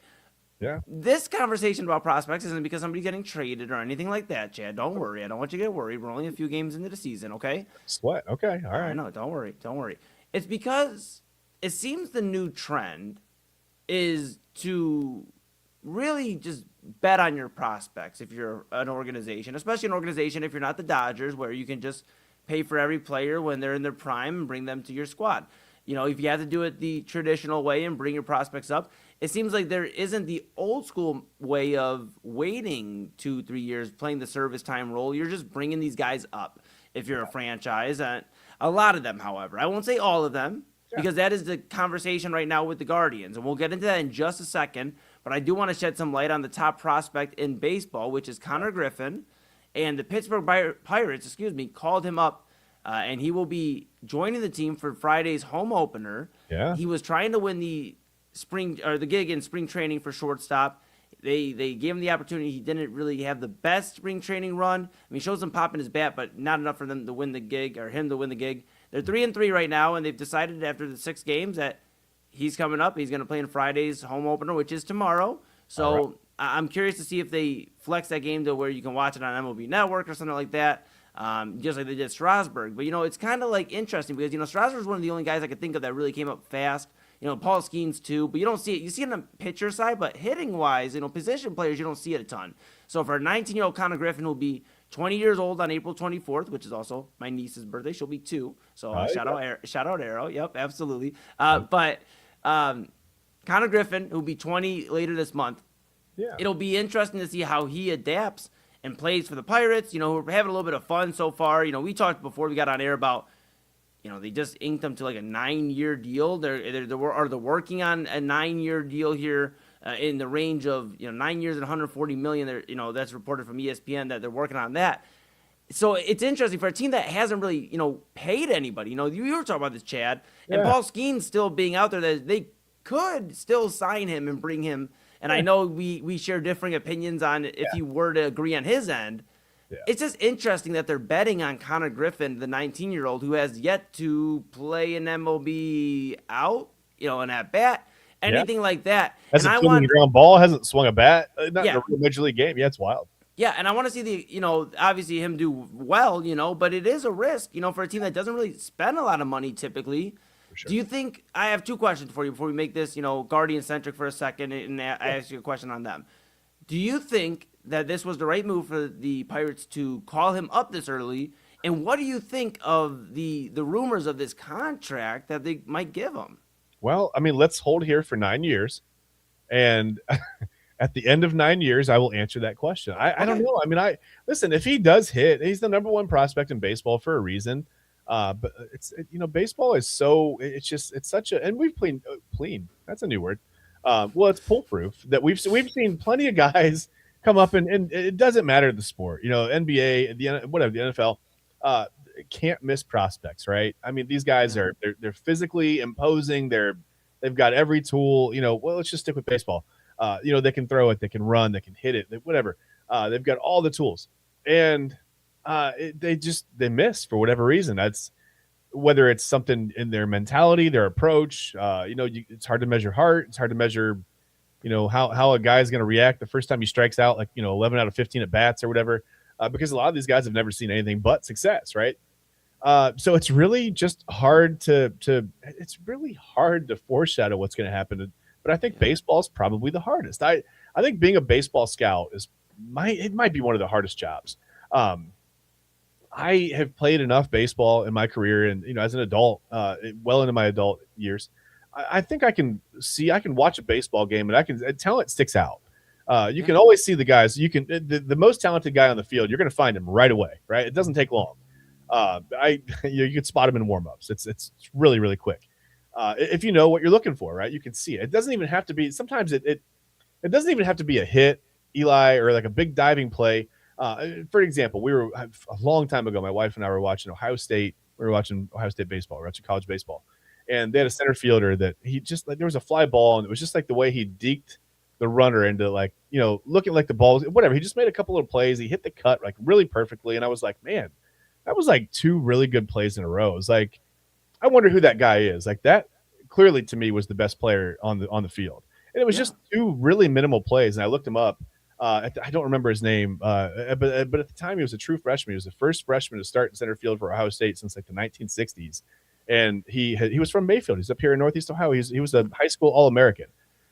A: Yeah.
B: This conversation about prospects isn't because somebody's getting traded or anything like that, Chad. Don't worry. I don't want you to get worried. We're only a few games into the season, okay?
A: Sweat. Okay. All right.
B: No, don't worry. It's because it seems the new trend is to really just bet on your prospects if you're an organization, especially an organization if you're not the Dodgers, where you can just pay for every player when they're in their prime and bring them to your squad. If you have to do it the traditional way and bring your prospects up, it seems like there isn't the old school way of waiting 2-3 years, playing the service time role. You're just bringing these guys up if you're a franchise. A lot of them, however. I won't say all of them, because that is the conversation right now with the Guardians, and we'll get into that in just a second. But I do want to shed some light on the top prospect in baseball, which is Konnor Griffin. And the Pittsburgh Pirates, called him up and he will be joining the team for Friday's home opener.
A: Yeah.
B: He was trying to win the gig in spring training for shortstop. They gave him the opportunity. He didn't really have the best spring training run. I mean, he showed some pop in his bat, but not enough for them to win the gig, or him to win the gig. They're 3-3 right now, and they've decided after the 6 games that he's coming up. He's going to play in Friday's home opener, which is tomorrow. So right. I'm curious to see if they flex that game to where you can watch it on MLB Network or something like that, just like they did Strasburg. But, it's kind of like interesting because, Strasburg's one of the only guys I could think of that really came up fast. Paul Skeens too, but you don't see it. You see it on the pitcher side, but hitting-wise, position players, you don't see it a ton. So for a 19-year-old Konnor Griffin who'll be 20 years old on April 24th, which is also my niece's birthday. She'll be 2. So shout out Arrow. Yep, absolutely. But Konnor Griffin, who'll be 20 later this month, it'll be interesting to see how he adapts and plays for the Pirates. We're having a little bit of fun so far. We talked before we got on air about they just inked him to like a 9-year deal. They're working on a 9-year deal here in the range of 9 years and $140 million. That's reported from ESPN that they're working on that. So it's interesting for a team that hasn't really paid anybody. You were talking about this, Chad, and Paul Skeens still being out there, that they could still sign him and bring him. And I know we share differing opinions on if he were to agree on his end. Yeah. It's just interesting that they're betting on Konnor Griffin, the 19-year-old who has yet to play an MLB out, an at-bat, anything like that.
A: Hasn't swung a ground ball, hasn't swung a bat, not in a real Major League game. Yeah, it's wild.
B: Yeah, and I want to see obviously him do well, but it is a risk, for a team that doesn't really spend a lot of money typically. Sure. Do you think – I have 2 questions for you before we make this, Guardian-centric for a second and I ask you a question on them. Do you think that this was the right move for the Pirates to call him up this early? And what do you think of the rumors of this contract that they might give him?
A: Well, I mean, let's hold here for 9 years. And at the end of 9 years, I will answer that question. I don't know. I mean, listen, if he does hit, he's the number 1 prospect in baseball for a reason. But it's baseball is it's such a, and we've clean. That's a new word. Well, it's foolproof that we've seen plenty of guys come up and it doesn't matter the sport, NBA, the NFL, can't miss prospects, right? I mean, these guys they're physically imposing. They've got every tool. Well, let's just stick with baseball. They can throw it, they can run, they can hit it, whatever. They've got all the tools, and they miss for whatever reason. That's whether it's something in their mentality, their approach. It's hard to measure heart. It's hard to measure, how a guy's going to react the first time he strikes out, like 11 out of 15 at bats or whatever, because a lot of these guys have never seen anything but success, right? So it's really just hard it's really hard to foreshadow what's going to happen. But I think baseball is probably the hardest. I think being a baseball scout might be one of the hardest jobs. I have played enough baseball in my career, and as an adult, well into my adult years, I think I can watch a baseball game, and talent sticks out. You can always see the guys. You can the most talented guy on the field. You're going to find him right away, right? It doesn't take long. You can spot him in warmups. It's really, really quick. If you know what you're looking for, right? You can see it. It doesn't even have to be. Sometimes it doesn't even have to be a hit, Eli, or like a big diving play. For example, we were a long time ago. My wife and I were watching Ohio State. We were watching Ohio State baseball. We were watching college baseball, and they had a center fielder that there was a fly ball, and it was just like the way he deked the runner into looking like the ball, whatever. He just made a couple of plays. He hit the cut like really perfectly, and I was like, man, that was like 2 really good plays in a row. It was like, I wonder who that guy is. Like that clearly to me was the best player on the field, and it was just 2 really minimal plays. And I looked him up. I don't remember his name, but at the time he was a true freshman. He was the first freshman to start in center field for Ohio State since like the 1960s, and he was from Mayfield. He's up here in Northeast Ohio. He was a high school All-American,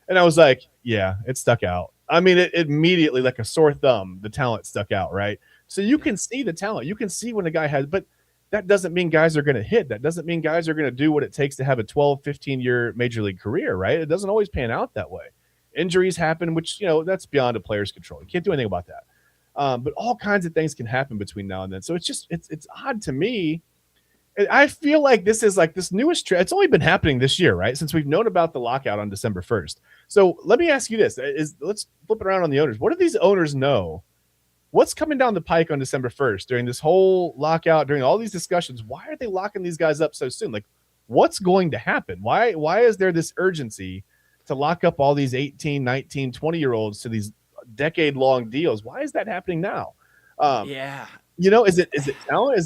A: and I was like, yeah, it stuck out. I mean, it immediately, like a sore thumb, the talent stuck out, right? So you can see the talent. You can see when a guy has, but that doesn't mean guys are going to hit. That doesn't mean guys are going to do what it takes to have a 12, 15-year major league career, right? It doesn't always pan out that way. Injuries happen, which, that's beyond a player's control. You can't do anything about that. But all kinds of things can happen between now and then. So it's odd to me. I feel like this is like this newest trend. It's only been happening this year, right? Since we've known about the lockout on December 1st. So let me ask you this. Let's flip it around on the owners. What do these owners know what's coming down the pike on December 1st during this whole lockout, during all these discussions? Why are they locking these guys up so soon? Like, what's going to happen? Why is there this urgency to lock up all these 18, 19, 20-year-olds to these decade-long deals? Why is that happening now?
B: Yeah.
A: Is it talent?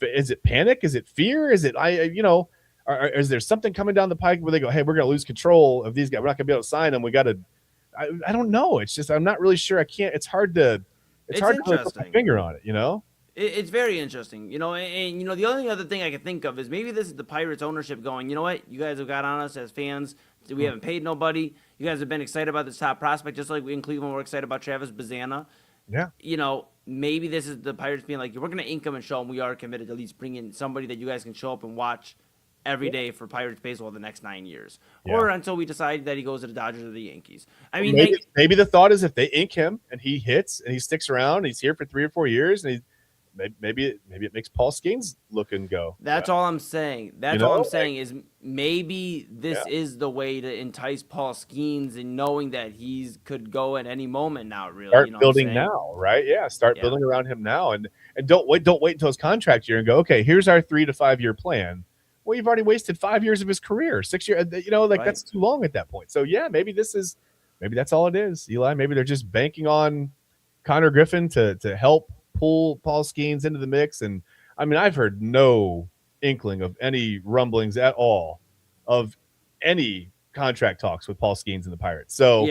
A: Is it panic? Is it fear? Is it is there something coming down the pike where they go, hey, we're going to lose control of these guys. We're not going to be able to sign them. We got to. I don't know. It's just I'm not really sure. I can't. It's hard to. It's hard to put my finger on it.
B: It's very interesting, and the only other thing I can think of is maybe this is the Pirates ownership going, you know what, you guys have got on us as fans. We haven't paid nobody. You guys have been excited about this top prospect, just like we in Cleveland were excited about Travis Bazzana.
A: Yeah.
B: Maybe this is the Pirates being like, we're going to ink them and show them we are committed to at least bring in somebody that you guys can show up and watch every day for Pirates baseball the next 9 years, or until we decide that he goes to the Dodgers or the Yankees. I mean,
A: maybe the thought is if they ink him and he hits and he sticks around, and he's here for 3 or 4 years, and maybe it makes Paul Skeens look and go.
B: That's all I'm saying. All I'm saying is maybe this is the way to entice Paul Skeens, and knowing that he could go at any moment now. Really,
A: start building now, right? Yeah, start building around him now, and don't wait until his contract year and go, okay, here's our 3 to 5 year plan. Well, you've already wasted 5 years of his career, 6 years. Right. That's too long at that point. So yeah, maybe that's all it is, Eli. Maybe they're just banking on Konnor Griffin to help pull Paul Skeens into the mix. And I mean, I've heard no inkling of any rumblings at all of any contract talks with Paul Skeens and the Pirates. So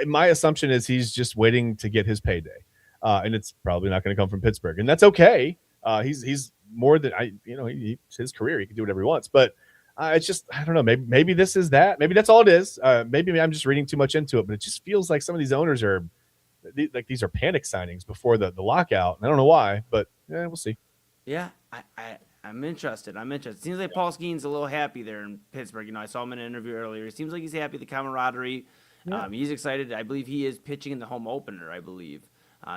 A: my assumption is he's just waiting to get his payday, and it's probably not going to come from Pittsburgh, and that's okay. He's more than it's his career. He can do whatever he wants, but it's just, I don't know. Maybe this is that. Maybe that's all it is. Maybe I'm just reading too much into it, but it just feels like some of these owners are like these are panic signings before the lockout. I don't know why, but we'll see.
B: Yeah, I'm interested. It seems like Paul Skeens a little happy there in Pittsburgh. I saw him in an interview earlier. It seems like he's happy, the camaraderie. Yeah. He's excited. I believe he is pitching in the home opener, I believe.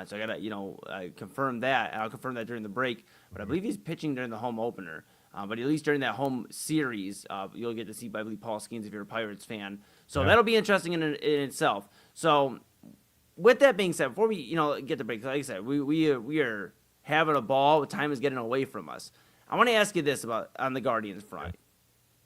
B: So I got to, confirm that. I'll confirm that during the break. But I believe he's pitching during the home opener. But at least during that home series, you'll get to see, I believe, Paul Skeens if you're a Pirates fan. So that'll be interesting in itself. So with that being said, before we get the break, like I said, we are having a ball. Time is getting away from us. I want to ask you this about on the Guardians front.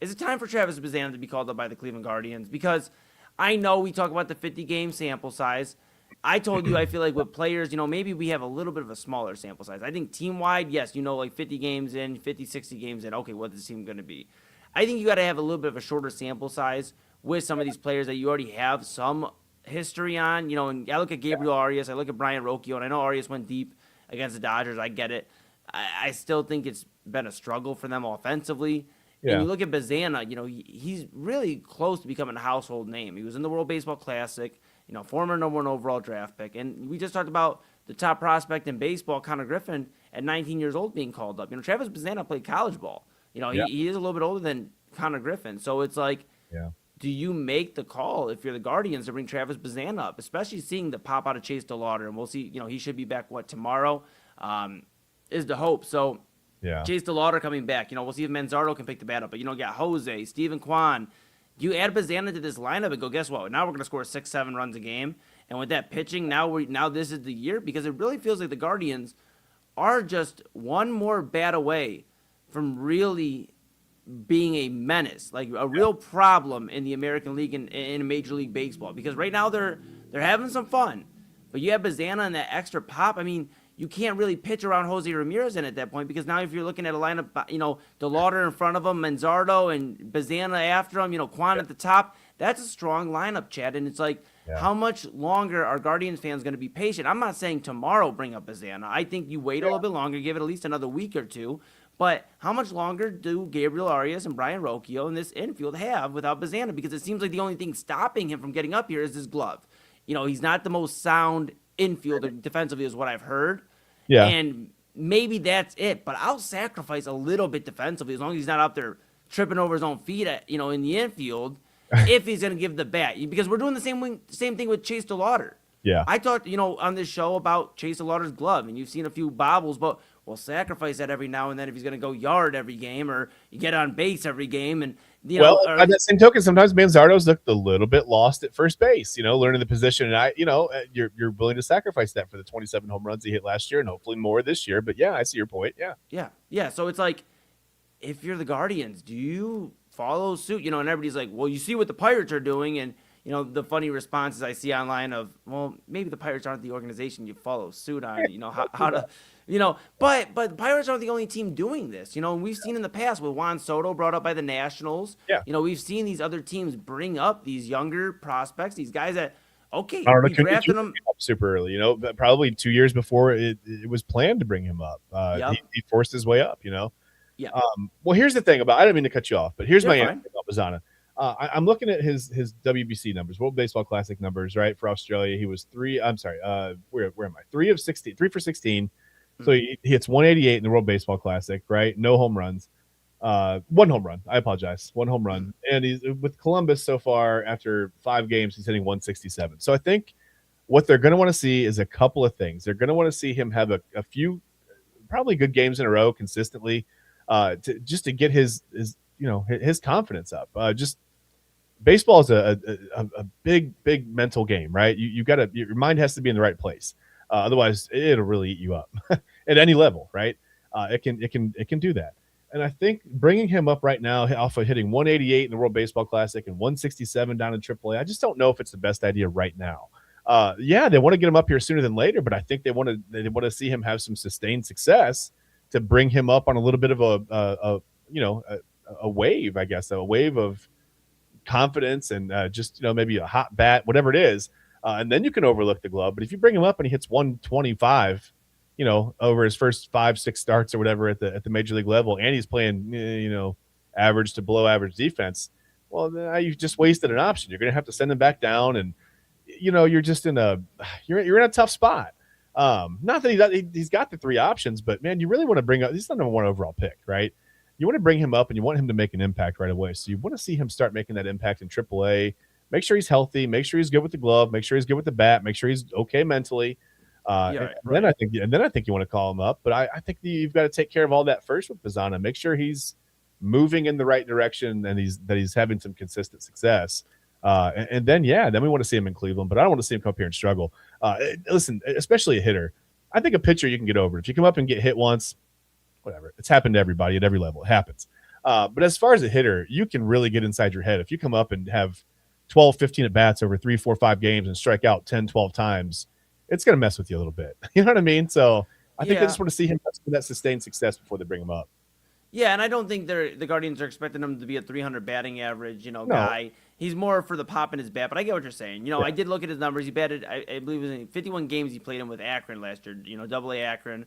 B: Is it time for Travis Bazzana to be called up by the Cleveland Guardians? Because I know we talk about the 50-game sample size. I told you I feel like with players, maybe we have a little bit of a smaller sample size. I think team-wide, yes, like 50 games in, 50, 60 games in, okay, what is this team going to be? I think you got to have a little bit of a shorter sample size with some of these players that you already have some history on. And I look at Gabriel Arias, I look at Bryan Rocchio, and I know Arias went deep against the Dodgers. I get it. I still think it's been a struggle for them offensively. Yeah. And you look at Bazzana, he's really close to becoming a household name. He was in the World Baseball Classic. Former number 1 overall draft pick. And we just talked about the top prospect in baseball, Konnor Griffin, at 19 years old being called up. Travis Bazzana played college ball. He is a little bit older than Konnor Griffin. So it's like, do you make the call if you're the Guardians to bring Travis Bazzana up, especially seeing the pop out of Chase DeLauder? And we'll see, he should be back, tomorrow is the hope. So Chase DeLauder coming back. We'll see if Manzardo can pick the bat up. But, you got Jose, Stephen Kwan. You add Bazzana to this lineup and go, guess what? Now we're going to score 6-7 runs a game. And with that pitching, now this is the year, because it really feels like the Guardians are just one more bat away from really being a menace, like a real problem in the American League and in Major League Baseball. Because right now they're having some fun, but you have Bazzana and that extra pop. I mean, you can't really pitch around Jose Ramirez in at that point, because now if you're looking at a lineup, DeLauder in front of him, Manzardo and Bazzana after him, Kwan at the top, that's a strong lineup, Chad. And it's like, how much longer are Guardians fans going to be patient? I'm not saying tomorrow bring up Bazzana. I think you wait a little bit longer, give it at least another week or two. But how much longer do Gabriel Arias and Bryan Rocchio in this infield have without Bazzana? Because it seems like the only thing stopping him from getting up here is his glove. He's not the most sound infielder defensively, is what I've heard. Yeah. And maybe that's it. But I'll sacrifice a little bit defensively as long as he's not out there tripping over his own feet in the infield if he's going to give the bat. Because we're doing the same thing with Chase DeLauder.
A: Yeah.
B: I talked, on this show about Chase Lauder's glove, and you've seen a few bobbles, but we'll sacrifice that every now and then if he's going to go yard every game or you get on base every game. And,
A: Well, by that same token, sometimes Manzardo's looked a little bit lost at first base, learning the position. And you're willing to sacrifice that for the 27 home runs he hit last year and hopefully more this year. But yeah, I see your point. Yeah.
B: Yeah. So it's like, if you're the Guardians, do you follow suit? And everybody's like, well, you see what the Pirates are doing. And, the funny responses I see online of, well, maybe the Pirates aren't the organization you follow suit on, how to, but the Pirates aren't the only team doing this, and we've seen in the past with Juan Soto brought up by the Nationals.
A: Yeah.
B: We've seen these other teams bring up these younger prospects, these guys that, okay,
A: we
B: drafted them
A: up super early, but probably 2 years before it was planned to bring him up. He forced his way up,
B: Yeah.
A: Well, here's the thing I didn't mean to cut you off, but here's my
B: fine.
A: answer about Bazzana. I'm looking at his WBC numbers, World Baseball Classic numbers, right? For Australia, he was where am I? 3 for 16. So he hits 188 in the World Baseball Classic, right? No home runs. 1 home run. I apologize. 1 home run. And he's with Columbus so far after 5 games, he's hitting 167. So I think what they're going to want to see is a couple of things. They're going to want to see him have a few probably good games in a row consistently, to get his confidence up. Just baseball is a big mental game, right? Your mind has to be in the right place. Otherwise it'll really eat you up at any level, right? It can do that. And I think bringing him up right now off of hitting 188 in the World Baseball Classic and 167 down in AAA, I just don't know if it's the best idea right now. They want to get him up here sooner than later, but I think they want to see him have some sustained success to bring him up on a little bit of a wave, I guess, a wave of confidence and just maybe a hot bat, whatever it is, and then you can overlook the glove. But if you bring him up and he hits 125, over his first 5-6 starts or whatever at the major league level, and he's playing average to below average defense, well, now you just wasted an option. You're going to have to send him back down, and you're just in a tough spot. Not that he's got the 3 options, but man, you really want to bring up. He's the number 1 overall pick, right? You want to bring him up and you want him to make an impact right away. So you want to see him start making that impact in AAA. Make sure he's healthy. Make sure he's good with the glove. Make sure he's good with the bat. Make sure he's okay mentally. Then I think you want to call him up. But I think you've got to take care of all that first with Bazzana. Make sure he's moving in the right direction and that he's having some consistent success. And then we want to see him in Cleveland. But I don't want to see him come up here and struggle. Listen, especially a hitter. I think a pitcher you can get over. If you come up and get hit once, whatever. It's happened to everybody at every level. It happens. But as far as a hitter, you can really get inside your head. If you come up and have 12, 15 at-bats over 3, 4, 5 games and strike out 10, 12 times, it's going to mess with you a little bit. You know what I mean? So I think they just want to see him have that sustained success before they bring him up.
B: Yeah, and I don't think the Guardians are expecting him to be a 300 batting average, guy. He's more for the pop in his bat, but I get what you're saying. I did look at his numbers. He batted, I believe it was in 51 games he played in with Akron last year, Double-A Akron.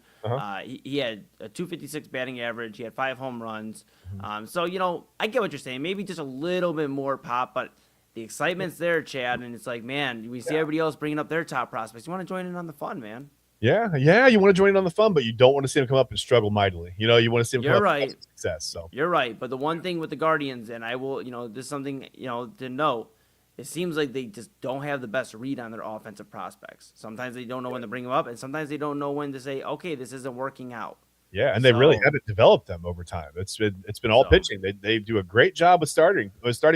B: He had a 256 batting average. He had 5 home runs. So, I get what you're saying. Maybe just a little bit more pop, but the excitement's there, Chad, and it's like, man, we see everybody else bringing up their top prospects. You want to join in on the fun, man.
A: Yeah, you want to join in on the fun, but you don't want to see him come up and struggle mightily. You want to see him come up and have success. So
B: you're right, but the one thing with the Guardians, and I will, this is something to note. It seems like they just don't have the best read on their offensive prospects. Sometimes they don't know when to bring them up, and sometimes they don't know when to say, okay, this isn't working out.
A: Yeah, and they really haven't developed them over time. It's been all pitching. They do a great job with starting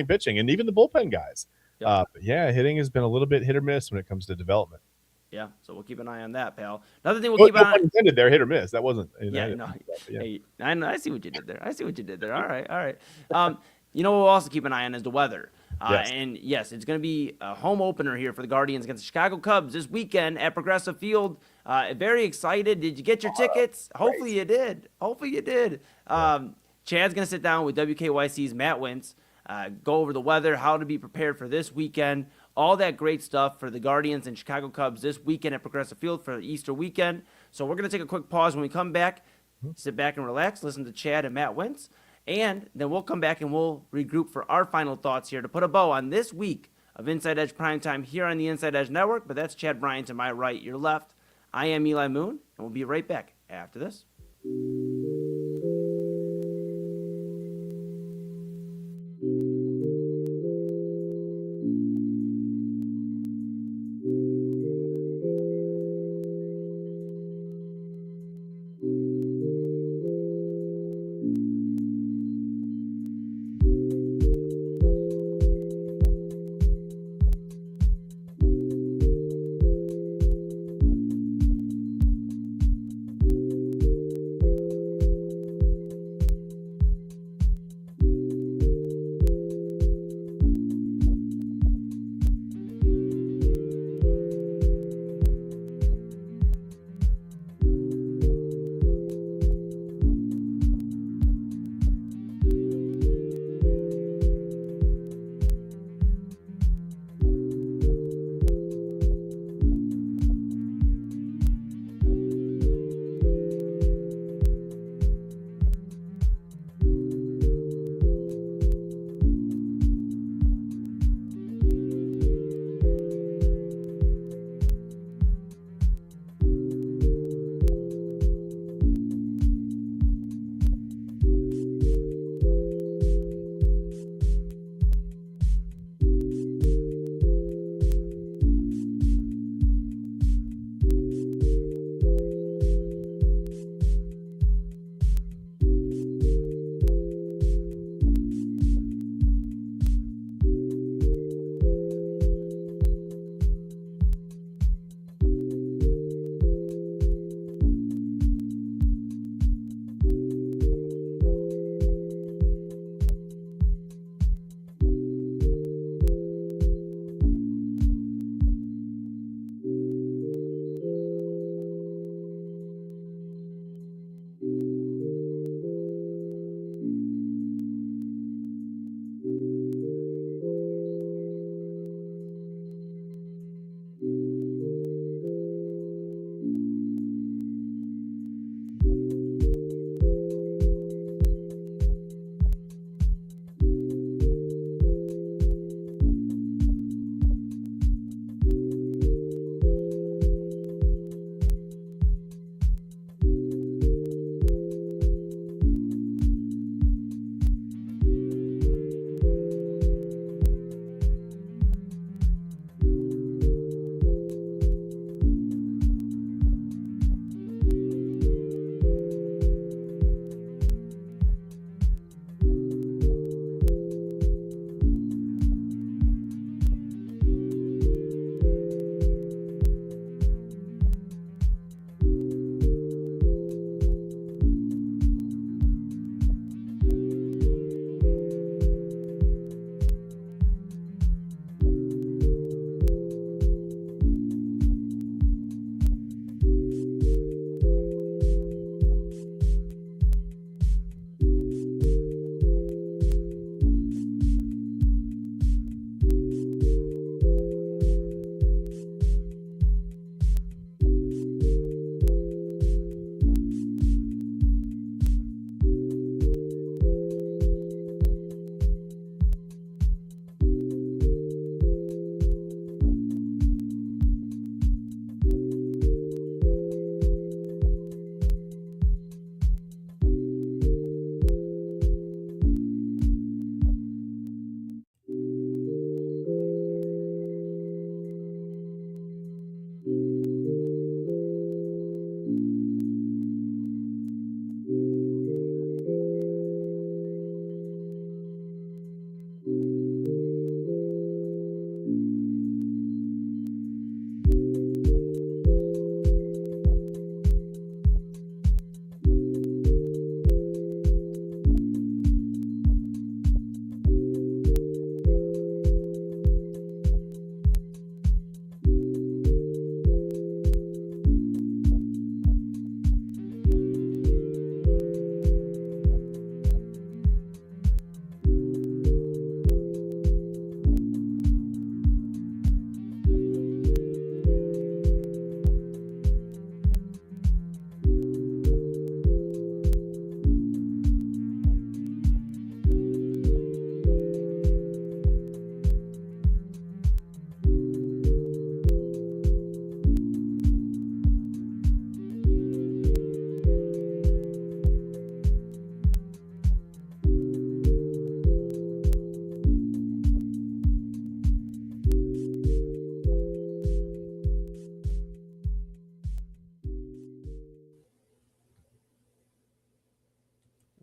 A: pitching, and even the bullpen guys. But hitting has been a little bit hit or miss when it comes to development.
B: Yeah, so we'll keep an eye on that, pal. Another thing we'll keep an eye on.
A: Intended there, hit or miss. That wasn't.
B: Hey, I know. I see what you did there. All right. We'll also keep an eye on is the weather. And yes, it's going to be a home opener here for the Guardians against the Chicago Cubs this weekend at Progressive Field. Very excited. Did you get your tickets? Hopefully you did. Chad's going to sit down with WKYC's Matt Wintz, go over the weather, how to be prepared for this weekend, all that great stuff for the Guardians and Chicago Cubs this weekend at Progressive Field for Easter weekend. So we're going to take a quick pause when we come back. Sit back and relax, listen to Chad and Matt Wintz, and then we'll come back and we'll regroup for our final thoughts here to put a bow on this week of Inside Edge Primetime here on the Inside Edge Network. But that's Chad Bryan to my right, your left. I am Eli Moon, and we'll be right back after this.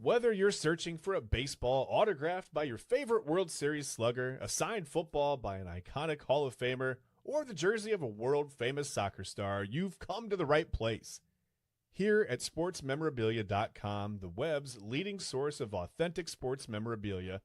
A: Whether you're searching for a baseball autographed by your favorite World Series slugger, a signed football by an iconic Hall of Famer, or the jersey of a world-famous soccer star, you've come to the right place. Here at sportsmemorabilia.com, the web's leading source of authentic sports memorabilia,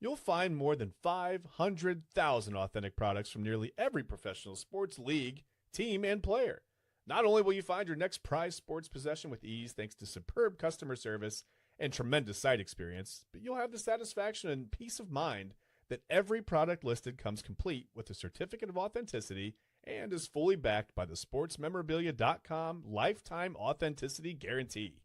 A: you'll find more than 500,000 authentic products from nearly every professional sports league, team, and player. Not only will you find your next prized sports possession with ease thanks to superb customer service and tremendous site experience, but you'll have the satisfaction and peace of mind that every product listed comes complete with a certificate of authenticity and is fully backed by the sportsmemorabilia.com lifetime authenticity guarantee.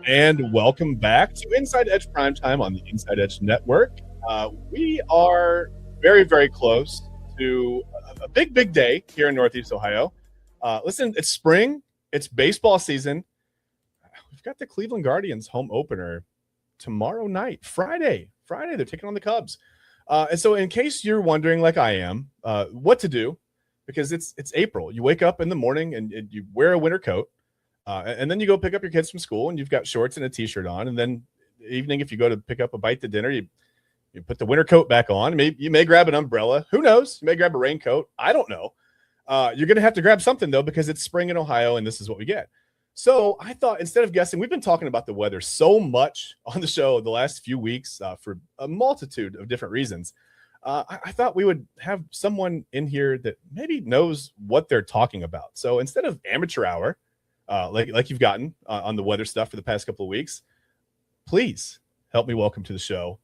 A: And welcome back to Inside Edge Primetime on the Inside Edge Network. We are very, very close to a big, big day here in Northeast Ohio. Listen, it's spring. It's baseball season. We've got the Cleveland Guardians home opener tomorrow night, Friday. They're taking on the Cubs. And so in case you're wondering, like I am, what to do, because it's April. You wake up in the morning and you wear a winter coat. And then you go pick up your kids from school and you've got shorts and a t-shirt on. And then the evening, if you go to pick up a bite to dinner, you put the winter coat back on. You may grab an umbrella. Who knows? You may grab a raincoat. I don't know. You're going to have to grab something, though, because it's spring in Ohio and this is what we get. So I thought, instead of guessing, we've been talking about the weather so much on the show the last few weeks for a multitude of different reasons. I thought we would have someone in here that maybe knows what they're talking about. So instead of amateur hour, like you've gotten on the weather stuff for the past couple of weeks, please help me welcome to the show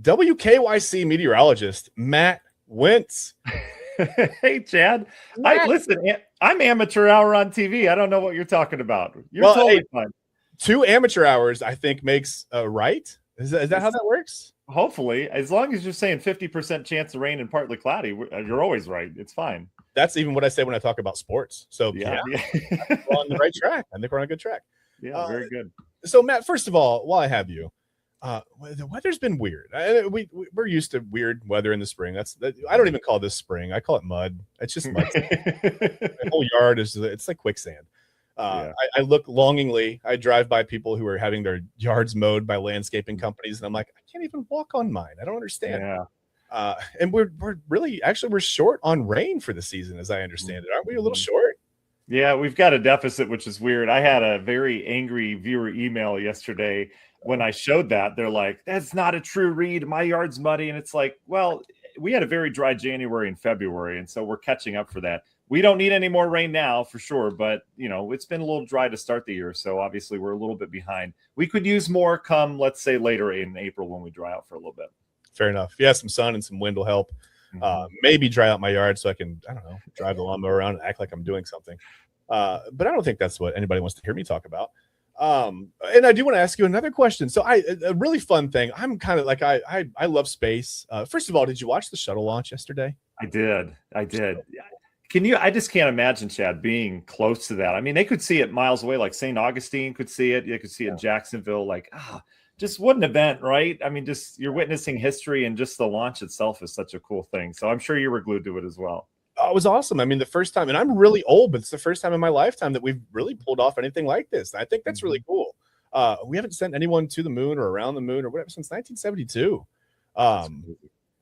A: WKYC meteorologist Matt Wintz.
E: Hey, Chad. Listen, I'm amateur hour on TV. I don't know what you're talking about. You're totally fine. 2
A: amateur hours, I think, makes right. Is that how that works?
E: Hopefully, as long as you're saying 50% chance of rain and partly cloudy, you're always right. It's fine.
A: That's even what I say when I talk about sports. So yeah. We're on the right track. I think we're on a good track.
E: Yeah, very good.
A: So Matt, first of all, while I have you, the weather's been weird. We're used to weird weather in the spring. I don't even call this spring. I call it mud. It's just mud. The whole yard it's like quicksand. I look longingly. I drive by people who are having their yards mowed by landscaping companies, and I'm like, I can't even walk on mine. I don't understand.
E: Yeah.
A: And we're really we're short on rain for the season, as I understand it. Aren't we a little short?
E: Yeah, we've got a deficit, which is weird. I had a very angry viewer email yesterday when I showed that. They're like, that's not a true read. My yard's muddy. And it's like, well, we had a very dry January and February, and so we're catching up for that. We don't need any more rain now for sure, but it's been a little dry to start the year, so obviously we're a little bit behind. We could use more come, let's say, later in April when we dry out for a little bit.
A: Fair enough. Yeah, some sun and some wind will help. Maybe dry out my yard so I can, I don't know, drive the lawnmower around and act like I'm doing something. But I don't think that's what anybody wants to hear me talk about. And I do want to ask you another question. So a really fun thing. I'm kind of like, I love space. First of all, did you watch the shuttle launch yesterday?
E: I did. I just can't imagine, Chad, being close to that. I mean, they could see it miles away, like St. Augustine could see it. They could see it in Jacksonville. Like, just what an event, right? I mean, just you're witnessing history, and just the launch itself is such a cool thing. So I'm sure you were glued to it as well.
A: Oh, it was awesome. I mean, the first time, and I'm really old, but it's the first time in my lifetime that we've really pulled off anything like this. I think that's really cool. We haven't sent anyone to the moon or around the moon or whatever since 1972.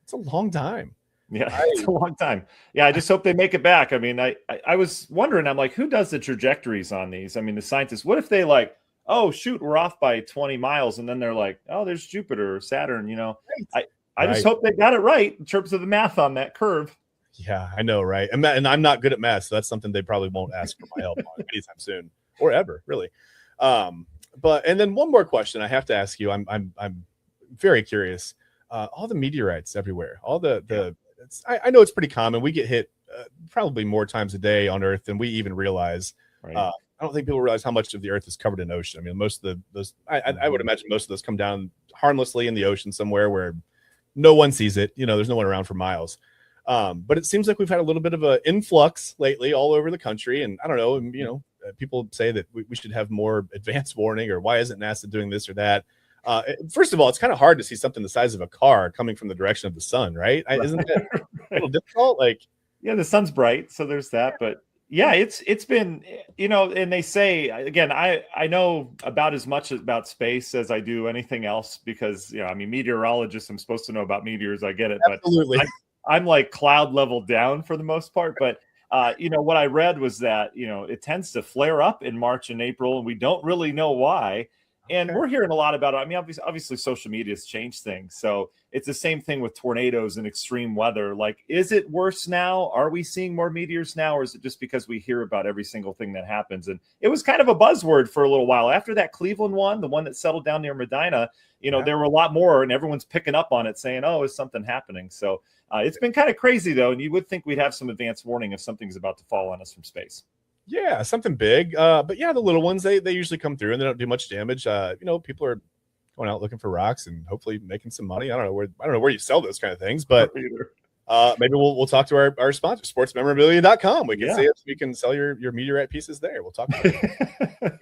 A: It's a long time.
E: Yeah, it's a long time. Yeah, I just hope they make it back. I mean, I was wondering, I'm like, who does the trajectories on these? I mean, the scientists, what if they like, oh, shoot, we're off by 20 miles. And then they're like, oh, there's Jupiter or Saturn, I just hope they got it right in terms of the math on that curve.
A: Yeah, I know, right? And I'm not good at math, so that's something they probably won't ask for my help on anytime soon or ever, really. But and then one more question I have to ask you. I'm very curious. All the meteorites everywhere, all I know it's pretty common. We get hit probably more times a day on Earth than we even realize.
E: Right.
A: I don't think people realize how much of the Earth is covered in ocean. I mean, most of I would imagine most of those come down harmlessly in the ocean somewhere where no one sees it. There's no one around for miles. But it seems like we've had a little bit of an influx lately all over the country, and I don't know. People say that we should have more advanced warning, or why isn't NASA doing this or that? First of all, it's kind of hard to see something the size of a car coming from the direction of the sun, right? Isn't that a little difficult?
E: Yeah, the sun's bright, so there's that. But yeah, it's been, and they say, again, I know about as much about space as I do anything else because, meteorologist, I'm supposed to know about meteors. I get it.
A: Absolutely.
E: But I'm like cloud level down for the most part. But, what I read was that, it tends to flare up in March and April, and we don't really know why. And we're hearing a lot about it. I mean, obviously social media has changed things. So it's the same thing with tornadoes and extreme weather. Like, is it worse now? Are we seeing more meteors now? Or is it just because we hear about every single thing that happens? And it was kind of a buzzword for a little while. After that Cleveland one, the one that settled down near Medina, there were a lot more, and everyone's picking up on it saying, oh, is something happening? So it's been kind of crazy, though. And you would think we'd have some advanced warning if something's about to fall on us from space.
A: Yeah, something big. But yeah, the little ones, they usually come through and they don't do much damage. People are going out looking for rocks and hopefully making some money. I don't know where you sell those kind of things, but maybe we'll talk to our sponsor, sportsmemorabilia.com. We can see if we can sell your meteorite pieces there. We'll talk about it.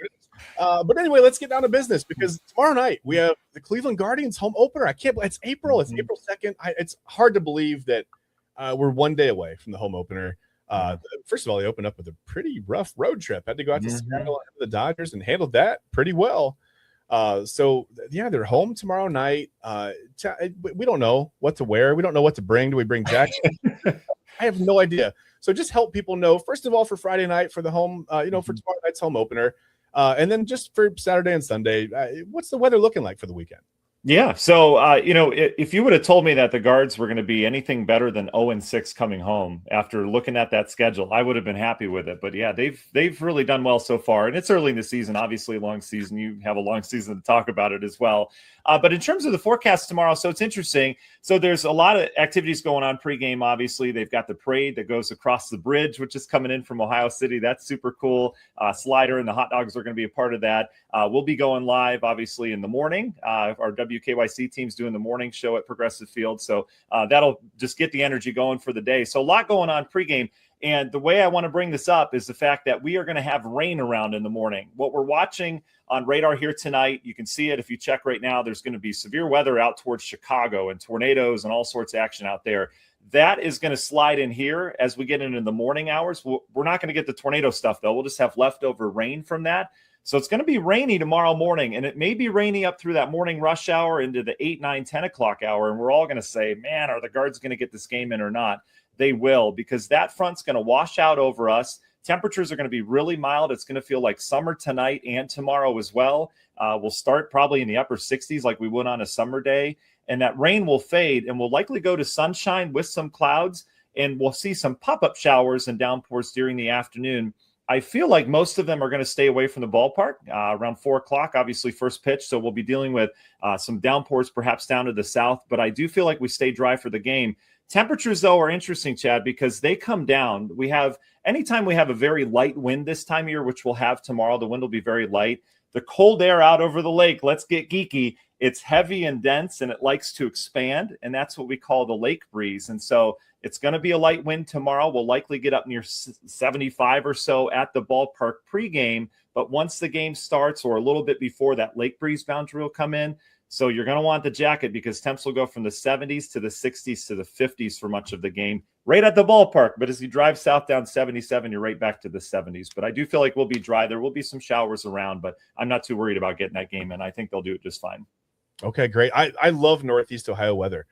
A: But anyway, let's get down to business because tomorrow night we have the Cleveland Guardians home opener. I can't believe it's April. It's April 2nd. It's hard to believe that we're one day away from the home opener. First of all, they opened up with a pretty rough road trip. Had to go out to Seattle and the Dodgers and handled that pretty well. So yeah, they're home tomorrow night. We don't know what to wear. We don't know what to bring. Do we bring jackets? I have no idea. So just help people know, first of all, for Friday night, for the home, for tomorrow night's home opener. And then just for Saturday and Sunday, what's the weather looking like for the weekend?
E: Yeah. So, if you would have told me that the Guards were going to be anything better than 0-6 coming home after looking at that schedule, I would have been happy with it. But yeah, they've really done well so far. And it's early in the season, obviously a long season. You have a long season to talk about it as well. But in terms of the forecast tomorrow, so it's interesting. So there's a lot of activities going on pregame. Obviously, they've got the parade that goes across the bridge, which is coming in from Ohio City. That's super cool. Slider and the hot dogs are going to be a part of that. We'll be going live, obviously, in the morning. Our WKYC team's doing the morning show at Progressive Field. So that'll just get the energy going for the day. So a lot going on pregame. And the way I want to bring this up is the fact that we are going to have rain around in the morning. What we're watching on radar here tonight, you can see it if you check right now, there's going to be severe weather out towards Chicago and tornadoes and all sorts of action out there. That is going to slide in here as we get into the morning hours. We're not going to get the tornado stuff, though. We'll just have leftover rain from that. So it's going to be rainy tomorrow morning, and it may be rainy up through that morning rush hour into the 8, 9, 10 o'clock hour. And we're all going to say, man, are the Guards going to get this game in or not? They will, because that front's going to wash out over us. Temperatures are going to be really mild. It's going to feel like summer tonight and tomorrow as well. We'll start probably in the upper 60s like we would on a summer day. And that rain will fade, and we'll likely go to sunshine with some clouds. And we'll see some pop-up showers and downpours during the afternoon. I feel like most of them are going to stay away from the ballpark around 4 o'clock, obviously first pitch. So we'll be dealing with some downpours perhaps down to the south. But I do feel like we stay dry for the game. Temperatures, though, are interesting, Chad, because they come down. Anytime we have a very light wind this time of year, which we'll have tomorrow, the wind will be very light. The cold air out over the lake, let's get geeky. It's heavy and dense, and it likes to expand, and that's what we call the lake breeze. And so it's going to be a light wind tomorrow. We'll likely get up near 75 or so at the ballpark pregame, but once the game starts or a little bit before, that lake breeze boundary will come in. So you're going to want the jacket because temps will go from the 70s to the 60s to the 50s for much of the game, right at the ballpark. But as you drive south down 77, you're right back to the 70s. But I do feel like we'll be dry. There will be some showers around, but I'm not too worried about getting that game in. I think they'll do it just fine.
A: Okay, great. I love Northeast Ohio weather.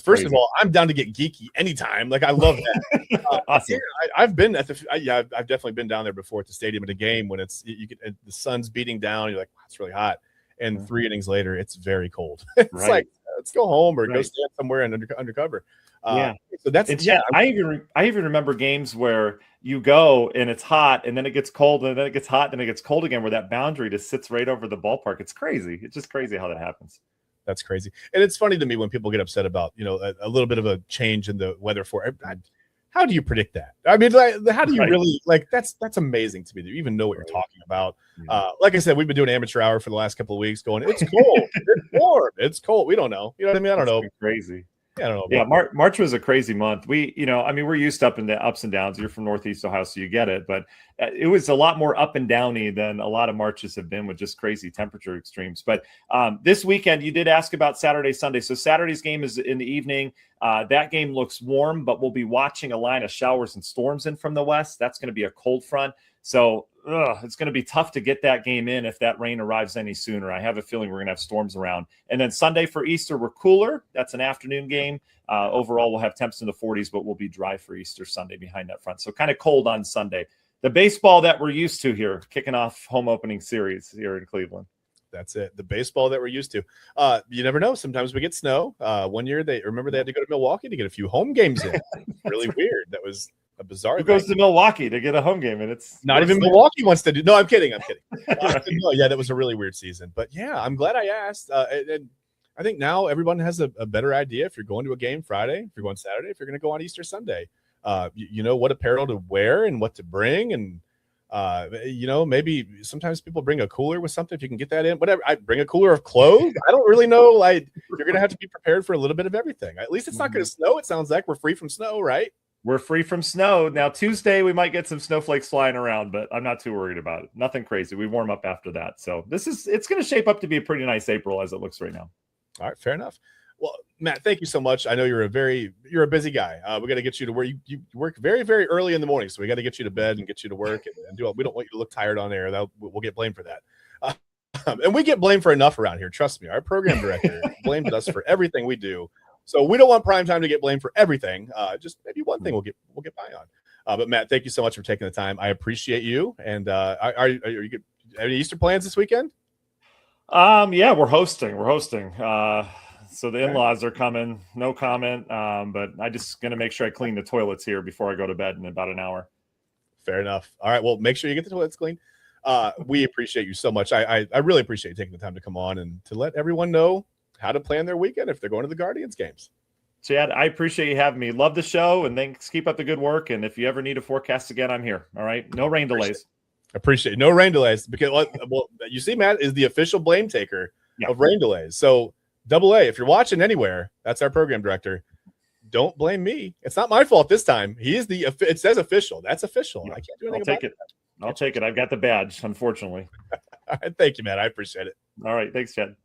A: First of all, I'm down to get geeky anytime. Like, I love that.
E: Awesome.
A: I've been at I've definitely been down there before at the stadium at a game when the sun's beating down. You're like, wow, it's really hot. And 3 innings later, it's very cold. It's like, let's go home or go stand somewhere and undercover. So that's
E: I even remember games where you go and it's hot and then it gets cold and then it gets hot and it gets cold again, where that boundary just sits right over the ballpark. It's crazy. It's just crazy how that happens.
A: That's crazy. And it's funny to me when people get upset about, a little bit of a change in the weather for how do you predict that? I mean, like, how do you
E: Right.
A: really like? That's amazing to me that you even know what you're talking about. Like I said, we've been doing amateur hour for the last couple of weeks. Going, it's cold, it's warm, it's cold. We don't know. You know what I mean? I don't know.
E: Crazy.
A: Yeah, I don't know.
E: Yeah, March was a crazy month. We're used to ups and downs. You're from Northeast Ohio, so you get it. But it was a lot more up and downy than a lot of Marches have been with just crazy temperature extremes. But this weekend, you did ask about Saturday, Sunday. So Saturday's game is in the evening. That game looks warm, but we'll be watching a line of showers and storms in from the west. That's going to be a cold front. So it's going to be tough to get that game in if that rain arrives any sooner. I have a feeling we're going to have storms around. And then Sunday for Easter, we're cooler. That's an afternoon game. Overall, we'll have temps in the 40s, but we'll be dry for Easter Sunday behind that front. So kind of cold on Sunday. The baseball that we're used to here, kicking off home opening series here in Cleveland.
A: That's it. The baseball that we're used to. You never know. Sometimes we get snow. One year they had to go to Milwaukee to get a few home games in. Really weird. That was a bizarre
E: Who goes to Milwaukee to get a home game, and it's
A: not even Milwaukee wants to do. No, I'm kidding. No, yeah, that was a really weird season. But yeah, I'm glad I asked. And I think now everyone has a better idea. If you're going to a game Friday, if you're going Saturday, if you're going to go on Easter Sunday, you know what apparel to wear and what to bring. And maybe sometimes people bring a cooler with something if you can get that in. Whatever. I bring a cooler of clothes. I don't really know. Like, you're going to have to be prepared for a little bit of everything. At least it's not going to snow. It sounds like we're free from snow, right?
E: We're free from snow. Now, Tuesday, we might get some snowflakes flying around, but I'm not too worried about it. Nothing crazy. We warm up after that. So it's going to shape up to be a pretty nice April as it looks right now.
A: All right. Fair enough. Well, Matt, thank you so much. I know you're a busy guy. We got to get you to where you work very, very early in the morning. So we got to get you to bed and get you to work and do it. We don't want you to look tired on air. We'll get blamed for that. And we get blamed for enough around here. Trust me. Our program director blamed us for everything we do. So we don't want Primetime to get blamed for everything. Just maybe one thing we'll get by on. But Matt, thank you so much for taking the time. I appreciate you. And are you good? Any Easter plans this weekend?
E: Yeah, we're hosting. So the in-laws are coming. No comment. But I just going to make sure I clean the toilets here before I go to bed in about an hour.
A: Fair enough. All right. Well, make sure you get the toilets clean. We appreciate you so much. I really appreciate you taking the time to come on and to let everyone know how to plan their weekend if they're going to the Guardians games.
E: Chad, I appreciate you having me. Love the show, and thanks. Keep up the good work. And if you ever need a forecast again, I'm here. All right. No rain delays.
A: Appreciate it. No rain delays because, well, you see, Matt is the official blame taker of rain delays. So AA, if you're watching anywhere, that's our program director. Don't blame me. It's not my fault this time. He is it says official. That's official.
E: Yeah.
A: I can't do anything
E: I'll take it. I'll take it. I've got the badge, unfortunately.
A: All right. Thank you, Matt. I appreciate it.
E: All right. Thanks, Chad.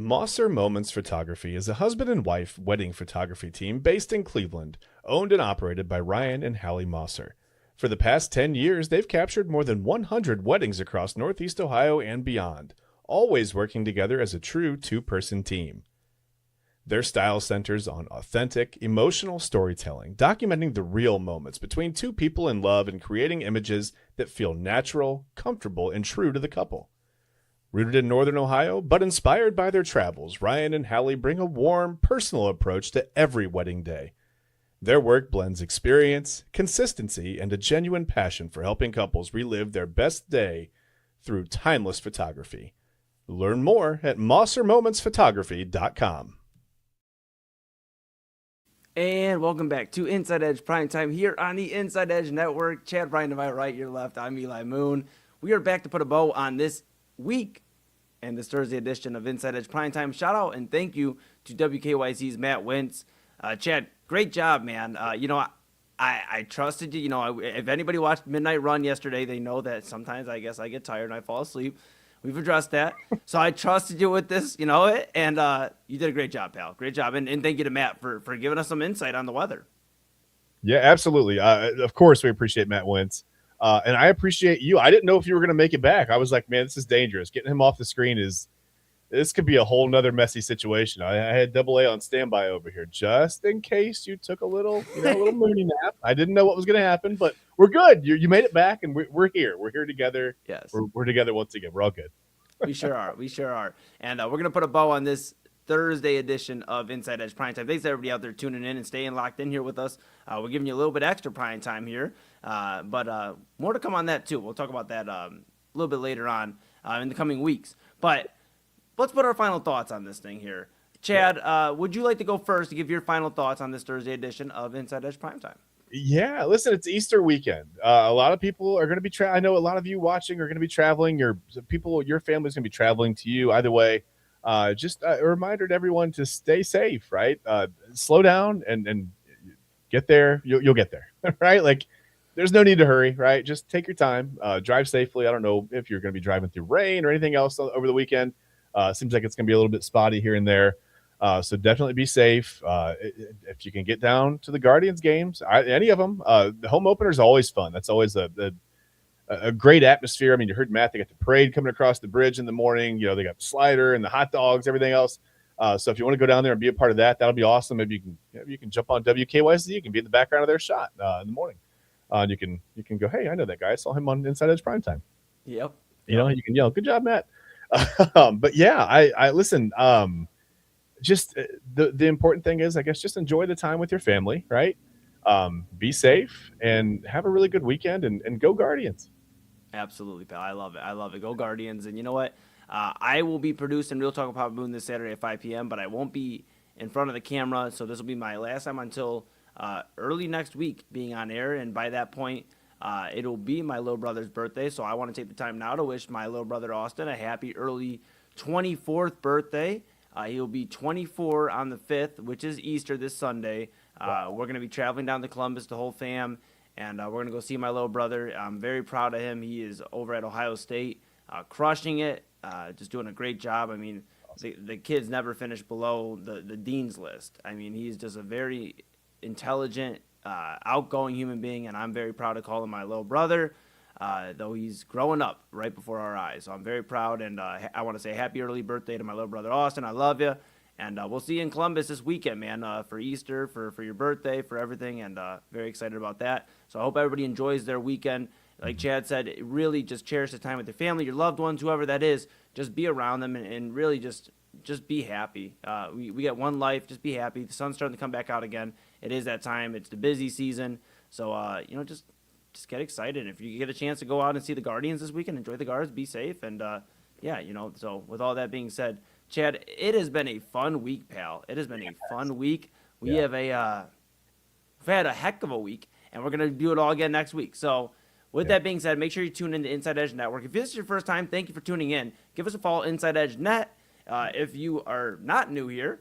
A: Mosser Moments Photography is a husband and wife wedding photography team based in Cleveland, owned and operated by Ryan and Hallie Mosser. For the past 10 years, they've captured more than 100 weddings across Northeast Ohio and beyond, always working together as a true two-person team. Their style centers on authentic, emotional storytelling, documenting the real moments between two people in love and creating images that feel natural, comfortable, and true to the couple. Rooted in Northern Ohio, but inspired by their travels, Ryan and Hallie bring a warm, personal approach to every wedding day. Their work blends experience, consistency, and a genuine passion for helping couples relive their best day through timeless photography. Learn more at MosserMomentsPhotography.com.
B: And welcome back to Inside Edge Primetime here on the Inside Edge Network. Chad Bryan to my right, your left. I'm Eli Moon. We are back to put a bow on this week and this Thursday edition of Inside Edge Primetime. Shout out and thank you to WKYC's Matt Wintz. Chad, great job, man. I trusted you. You know, if anybody watched Midnight Run yesterday, they know that sometimes I guess I get tired and I fall asleep. We've addressed that. So I trusted you with this, you know, and you did a great job, pal. Great job. And thank you to Matt for giving us some insight on the weather.
A: Yeah, absolutely. Of course, we appreciate Matt Wintz. And I appreciate you. I didn't know if you were going to make it back. I was like, man, this is dangerous. Getting him off the screen this could be a whole nother messy situation. I had Double A on standby over here just in case you took a little moony nap. I didn't know what was going to happen, but we're good. You made it back, and we're here. We're here together.
B: Yes,
A: we're together once again. We're all good.
B: We sure are. We sure are. And we're going to put a bow on this Thursday edition of Inside Edge Primetime. Thanks to everybody out there tuning in and staying locked in here with us. We're giving you a little bit extra prime time here, but more to come on that too. We'll talk about that a little bit later on in the coming weeks. But let's put our final thoughts on this thing here. Chad, would you like to go first to give your final thoughts on this Thursday edition of Inside Edge Primetime?
A: Yeah, listen, it's Easter weekend. A lot of people are going to be I know a lot of you watching are going to be traveling. Your family's going to be traveling to you. Either way, just a reminder to everyone to stay safe, right? Slow down and get there. You'll get there, right? Like, there's no need to hurry, right? Just take your time. Drive safely. I don't know if you're going to be driving through rain or anything else over the weekend. Seems like it's going to be a little bit spotty here and there. So definitely be safe. If you can get down to the Guardians games, any of them, the home opener is always fun. That's always a great atmosphere. I mean, you heard Matt, they got the parade coming across the bridge in the morning. You know, they got the slider and the hot dogs, everything else. So if you want to go down there and be a part of that, that'll be awesome. Maybe you can jump on WKYC. You can be in the background of their shot in the morning. You can go, hey, I know that guy. I saw him on Inside Edge Primetime.
B: Yep.
A: You know, you can yell, good job, Matt. But yeah, I listen. Just the important thing is, I guess, just enjoy the time with your family, right? Be safe and have a really good weekend and go Guardians.
B: Absolutely, pal. I love it. I love it. Go Guardians. And you know what? I will be producing Real Talk with Papa Moon this Saturday at 5 p.m., but I won't be in front of the camera, so this will be my last time until early next week being on air, and by that point, it'll be my little brother's birthday, so I want to take the time now to wish my little brother Austin a happy early 24th birthday. He'll be 24 on the 5th, which is Easter this Sunday. Wow. We're going to be traveling down to Columbus, the whole fam, and we're going to go see my little brother. I'm very proud of him. He is over at Ohio State, crushing it, just doing a great job. I mean, the kid's never finished below the dean's list. I mean, he's just a very intelligent, outgoing human being, and I'm very proud to call him my little brother. Though he's growing up right before our eyes. So I'm very proud, and I want to say happy early birthday to my little brother Austin. I love you, and we'll see you in Columbus this weekend, man, for Easter, for your birthday, for everything, and very excited about that. So I hope everybody enjoys their weekend. Like Chad said, really just cherish the time with your family, your loved ones, whoever that is. Just be around them and really just be happy. We got one life. Just be happy. The sun's starting to come back out again. It is that time. It's the busy season. So, just get excited. If you get a chance to go out and see the Guardians this weekend, enjoy the Guards, be safe. And, so with all that being said, Chad, it has been a fun week, pal. It has been a fun week. We've had a heck of a week, and we're going to do it all again next week. So with that being said, make sure you tune into Inside Edge Network. If this is your first time, thank you for tuning in. Give us a follow, Inside Edge Net. If you are not new here,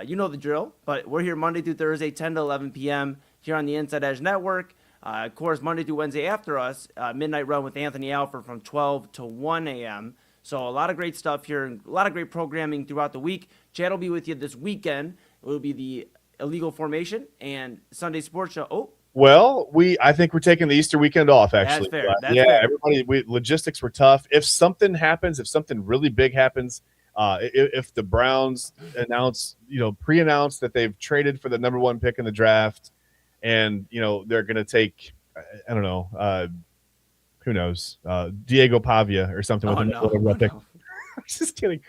B: you know the drill, but we're here Monday through Thursday, 10 to 11 p.m. here on the Inside Edge Network. Of course, Monday through Wednesday after us, Midnight Run with Anthony Alford from 12 to 1 a.m. So a lot of great stuff here, and a lot of great programming throughout the week. Chad will be with you this weekend. It will be the Illegal Formation and Sunday Sports Show. Oh,
A: well, I think we're taking the Easter weekend off, actually.
B: That's fair. That's
A: yeah,
B: fair.
A: everybody, logistics were tough. If something happens, if something really big happens, if the Browns pre-announce that they've traded for the number 1 pick in the draft, and they're going to take, I don't know, who knows, Diego Pavia or something with another pick. Just kidding.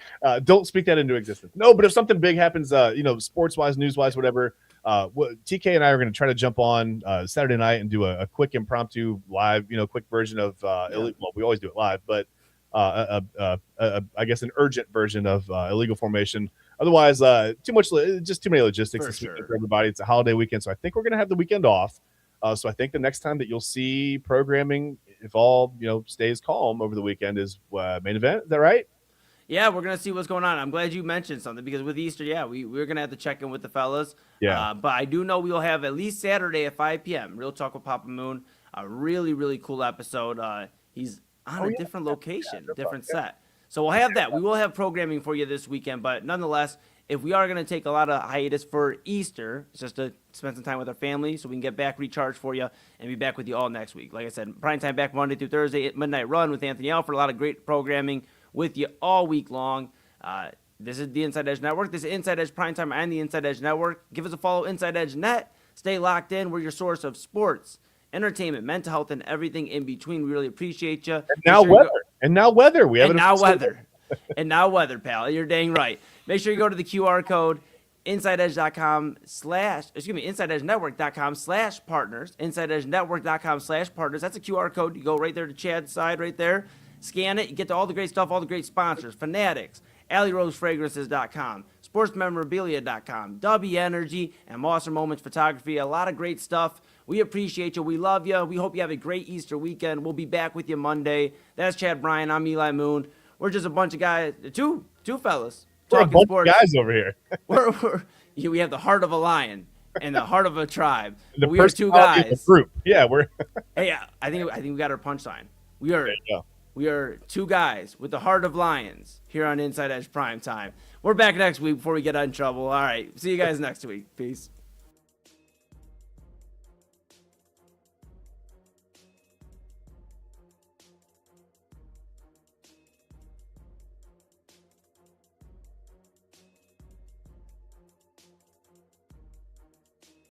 A: Don't speak that into existence. No, but if something big happens, sports-wise, news-wise, whatever, TK and I are going to try to jump on Saturday night and do a quick impromptu live, quick version of well, we always do it live, but I guess an urgent version of Illegal Formation. Otherwise, too many logistics this weekend for everybody. It's a holiday weekend, so I think we're going to have the weekend off. So I think the next time that you'll see programming, if all stays calm over the weekend, is main event. Is that right?
B: Yeah, we're gonna see what's going on. I'm glad you mentioned something, because with Easter, we're gonna have to check in with the fellas.
A: Yeah.
B: But I do know we will have at least Saturday at 5 p.m. Real Talk with Papa Moon. A really, really cool episode. He's on a different location, different set. So we'll have that. We will have programming for you this weekend. But nonetheless, if we are gonna take a lot of hiatus for Easter, it's just to spend some time with our family so we can get back recharged for you and be back with you all next week. Like I said, prime time back Monday through Thursday at Midnight Run with Anthony Alford. A lot of great programming with you all week long. This is the Inside Edge Network. This is Inside Edge Primetime and the Inside Edge Network. Give us a follow, Inside Edge Net. Stay locked in. We're your source of sports, entertainment, mental health, and everything in between. We really appreciate you.
A: And now weather. We have
B: And now weather, pal. You're dang right. Make sure you go to the QR code, InsideEdgeNetwork.com/partners. InsideEdgeNetwork.com/partners. That's a QR code. You go right there to Chad's side right there. Scan it. You get to all the great stuff, all the great sponsors. Fanatics, AlleyRoseFragrances.com, SportsMemorabilia.com, W Energy, and Monster Moments Photography. A lot of great stuff. We appreciate you. We love you. We hope you have a great Easter weekend. We'll be back with you Monday. That's Chad Bryan. I'm Eli Moon. We're just a bunch of guys, two fellas.
A: We're a bunch of guys over here.
B: We have the heart of a lion and the heart of a tribe.
A: We
B: are two guys.
A: Group. Yeah, we're.
B: Hey, I think we got our punchline. We are two guys with the heart of lions here on Inside Edge Primetime. We're back next week before we get in trouble. All right. See you guys next week. Peace.